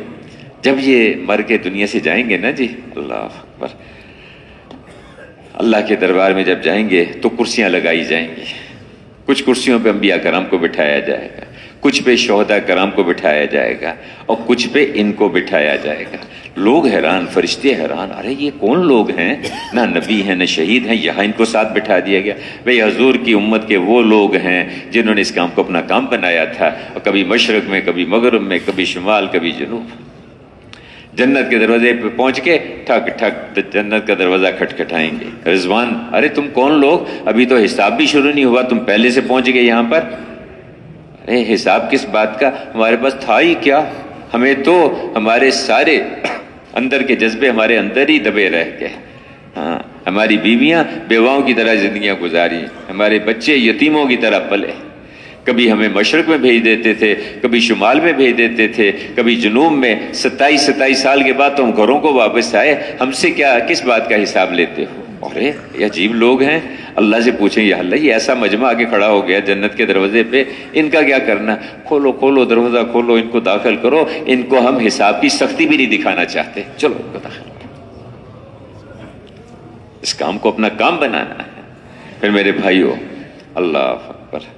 جب یہ مر کے دنیا سے جائیں گے نا جی، اللہ اکبر، اللہ کے دربار میں جب جائیں گے تو کرسیاں لگائی جائیں گی، کچھ کرسیوں پہ انبیاء کرام کو بٹھایا جائے گا، کچھ پہ شہداء کرام کو بٹھایا جائے گا، اور کچھ پہ ان کو بٹھایا جائے گا۔ لوگ حیران، فرشتے حیران، ارے یہ کون لوگ ہیں؟ نہ نبی ہیں نہ شہید ہیں، یہاں ان کو ساتھ بٹھا دیا گیا۔ بھئی حضور کی امت کے وہ لوگ ہیں جنہوں نے اس کام کو اپنا کام بنایا تھا، اور کبھی مشرق میں، کبھی مغرب میں، کبھی شمال، کبھی جنوب۔ جنت کے دروازے پہ پہنچ کے ٹھک ٹھک جنت کا دروازہ کھٹکھٹائیں گے، رضوان، ارے تم کون لوگ؟ ابھی تو حساب بھی شروع نہیں ہوا، تم پہلے سے پہنچ گئے یہاں پر۔ ارے حساب کس بات کا؟ ہمارے پاس تھا ہی کیا؟ ہمیں تو ہمارے سارے اندر کے جذبے ہمارے اندر ہی دبے رہ گئے۔ ہاں، ہماری بیویاں بیواؤں کی طرح زندگیاں گزاری، ہمارے بچے یتیموں کی طرح پلے۔ کبھی ہمیں مشرق میں بھیج دیتے تھے، کبھی شمال میں بھیج دیتے تھے، کبھی جنوب میں۔ 27 سال کے بعد تو ہم گھروں کو واپس آئے، ہم سے کیا کس بات کا حساب لیتے ہو؟ ارے یہ عجیب لوگ ہیں، اللہ سے پوچھیں یا اللہ یہ ایسا مجمع آگے کھڑا ہو گیا جنت کے دروازے پہ، ان کا کیا کرنا؟ کھولو کھولو دروازہ کھولو، ان کو داخل کرو، ان کو ہم حساب کی سختی بھی نہیں دکھانا چاہتے، چلو ان کو داخل کرو۔ اس کام کو اپنا کام بنانا ہے۔ پھر میرے بھائیو، اللہ اکبر،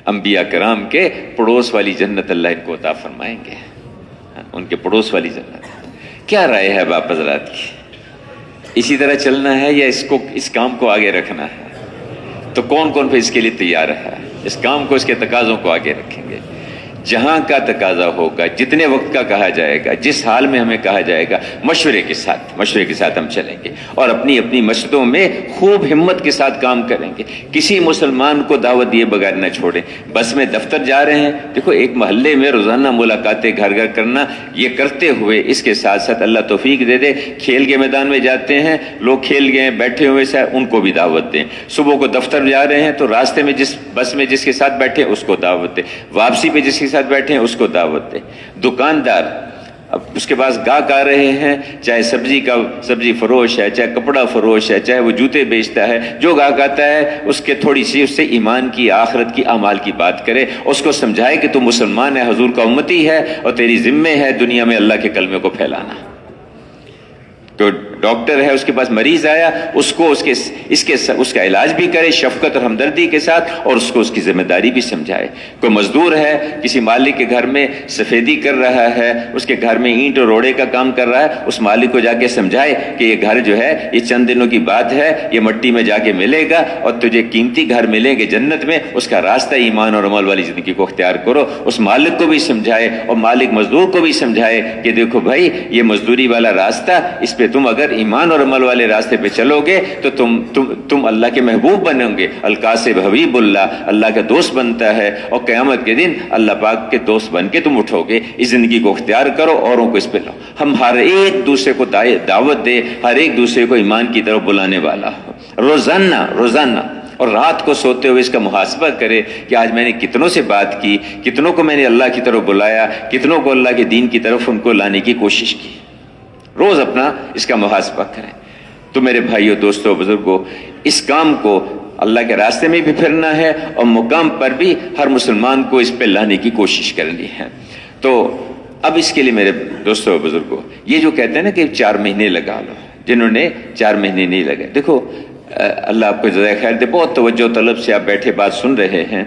انبیاء کرام کے پڑوس والی جنت اللہ ان کو عطا فرمائیں گے، ان کے پڑوس والی جنت۔ کیا رائے ہے باپ حضرات کی؟ اسی طرح چلنا ہے یا اس کام کو آگے رکھنا ہے؟ تو کون کون پہ اس کے لیے تیار ہے؟ اس کام کو، اس کے تقاضوں کو آگے رکھیں گے۔ جہاں کا تقاضا ہوگا، جتنے وقت کا کہا جائے گا، جس حال میں ہمیں کہا جائے گا، مشورے کے ساتھ ہم چلیں گے اور اپنی اپنی مسجدوں میں خوب ہمت کے ساتھ کام کریں گے۔ کسی مسلمان کو دعوت دیے بغیر نہ چھوڑیں۔ بس میں دفتر جا رہے ہیں، دیکھو ایک محلے میں روزانہ ملاقاتیں گھر گھر کرنا، یہ کرتے ہوئے اس کے ساتھ ساتھ اللہ توفیق دے دے، کھیل کے میدان میں جاتے ہیں لوگ، کھیل گئے بیٹھے ہوئے سے ان کو بھی دعوت دیں۔ صبح کو دفتر جا رہے ہیں تو راستے میں جس بس میں جس کے ساتھ بیٹھے اس کو دعوت دیں، واپسی پہ جس کے ساتھ بیٹھے ہیں اس کو دعوت دیں۔ دکاندار اب اس کے پاس گاہک آ رہے ہیں، چاہے سبزی فروش ہے، چاہے کپڑا فروش ہے، چاہے وہ جوتے بیچتا ہے، جو گاہک آتا ہے اس کے تھوڑی سی اس سے ایمان کی، آخرت کی، اعمال کی بات کرے، اس کو سمجھائے کہ تو مسلمان ہے، حضور کا امتی ہے اور تیری ذمہ ہے دنیا میں اللہ کے کلمے کو پھیلانا۔ تو ڈاکٹر ہے، اس کے پاس مریض آیا، اس کو اس کا علاج بھی کرے شفقت اور ہمدردی کے ساتھ، اور اس کو اس کی ذمہ داری بھی سمجھائے۔ کوئی مزدور ہے، کسی مالک کے گھر میں سفیدی کر رہا ہے، اس کے گھر میں اینٹ اور روڑے کا کام کر رہا ہے، اس مالک کو جا کے سمجھائے کہ یہ گھر جو ہے یہ چند دنوں کی بات ہے، یہ مٹی میں جا کے ملے گا اور تجھے قیمتی گھر ملیں گے جنت میں، اس کا راستہ ایمان اور عمل والی زندگی کو اختیار کرو۔ اس مالک کو بھی سمجھائے اور مالک مزدور کو بھی سمجھائے کہ دیکھو بھائی یہ مزدوری والا راستہ، اس پہ تم اگر ایمان اور عمل والے راستے پہ چلو گے تو تم اللہ کے محبوب بنو گے۔ القاسب حبیب اللہ کا دوست بنتا ہے، اور قیامت کے دن اللہ پاک کے دوست بن کے تم اٹھو گے۔ اس زندگی کو اختیار کرو، اوروں کو اس پہ لاؤ۔ ہم ہر ایک دوسرے کو دعوت دے، ہر ایک دوسرے کو ایمان کی طرف بلانے والا ہو، روزانہ اور رات کو سوتے ہوئے اس کا محاسبہ کرے کہ آج میں نے کتنوں سے بات کی، کتنوں کو میں نے اللہ کی طرف بلایا، کتنوں کو اللہ کے دین کی طرف ان کو لانے کی کوشش کی۔ روز اپنا اس کا محاسبہ کریں۔ تو میرے بھائیوں، دوستوں، بزرگوں، اس کام کو اللہ کے راستے میں بھی پھرنا ہے اور مقام پر بھی ہر مسلمان کو اس پہ لانے کی کوشش کرنی ہے۔ تو اب اس کے لیے میرے دوستوں اور بزرگوں، یہ جو کہتے ہیں نا کہ 4 مہینے لگا لو، جنہوں نے 4 مہینے نہیں لگے، دیکھو اللہ آپ کو جزائے خیر دے، بہت توجہ طلب سے آپ بیٹھے بات سن رہے ہیں۔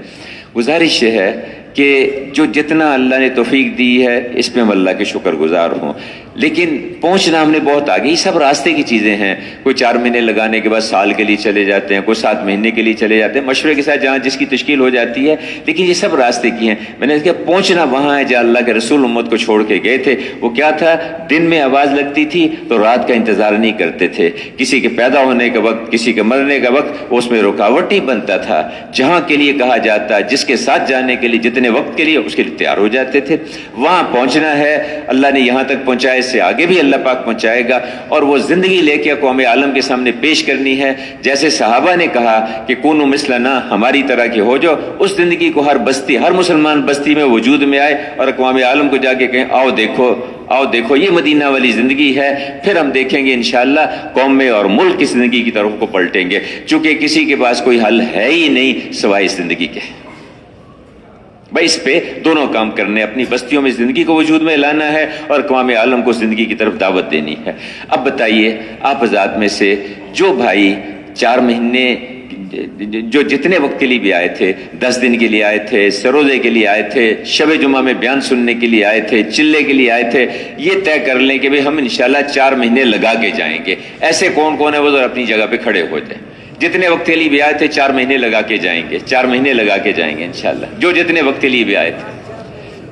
گزارش یہ ہے کہ جو جتنا اللہ نے توفیق دی ہے اس پہ ہم اللہ کے شکر گزار ہوں، لیکن پہنچنا ہم نے بہت آگے۔ یہ سب راستے کی چیزیں ہیں، کوئی 4 مہینے لگانے کے بعد سال کے لیے چلے جاتے ہیں، کوئی 7 مہینے کے لیے چلے جاتے ہیں، مشورے کے ساتھ جہاں جس کی تشکیل ہو جاتی ہے، لیکن یہ سب راستے کی ہیں۔ میں نے کہا پہنچنا وہاں ہے جہاں اللہ کے رسول امت کو چھوڑ کے گئے تھے۔ وہ کیا تھا؟ دن میں آواز لگتی تھی تو رات کا انتظار نہیں کرتے تھے، کسی کے پیدا ہونے کا وقت، کسی کے مرنے کا وقت اس میں رکاوٹ ہی بنتا تھا۔ جہاں کے لیے کہا جاتا، جس کے ساتھ جانے کے لیے جتنے وقت کے لیے اس کے لیے تیار ہو جاتے تھے۔ وہاں پہنچنا ہے، اللہ نے یہاں تک پہنچایا، اس سے آگے بھی اللہ پاک پہنچائے گا، اور وہ زندگی لے کے قوم عالم کے سامنے پیش کرنی ہے۔ جیسے صحابہ نے کہا کہ کونوا مثلنا، ہماری طرح کے ہو جو، اس زندگی کو ہر بستی، ہر مسلمان بستی میں وجود میں آئے اور اقوام عالم کو جا کے کہیں آؤ دیکھو یہ مدینہ والی زندگی ہے۔ پھر ہم دیکھیں گے انشاءاللہ قوم میں اور ملک کی زندگی کی طرف کو پلٹیں گے، چونکہ کسی کے پاس کوئی حل ہے ہی نہیں سوائے اس زندگی کے۔ بھائی اس پہ دونوں کام کرنے، اپنی بستیوں میں زندگی کو وجود میں لانا ہے اور اقوام عالم کو زندگی کی طرف دعوت دینی ہے۔ اب بتائیے آپ حضرات میں سے جو بھائی 4 مہینے جو جتنے وقت کے لیے بھی آئے تھے، 10 دن کے لیے آئے تھے، سروزے کے لیے آئے تھے، شب جمعہ میں بیان سننے کے لیے آئے تھے، چلے کے لیے آئے تھے، یہ طے کر لیں کہ ہم انشاءاللہ 4 مہینے لگا کے جائیں گے۔ ایسے کون ہے وہ ذرا اپنی جگہ پہ کھڑے ہو جائیں۔ جتنے وقت کے لیے بھی آئے تھے 4 مہینے لگا کے جائیں گے، 4 مہینے لگا کے جائیں گے انشاءاللہ، جو جتنے وقت کے لیے بھی آئے تھے۔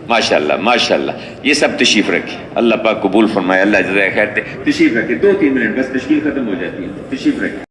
ماشاءاللہ یہ سب تشریف رکھے، اللہ پاک قبول فرمائے، اللہ جزائے خیر دے۔ تشریف رکھے، 2-3 منٹ بس تشکیل ختم ہو جاتی ہے، تشریف رکھے۔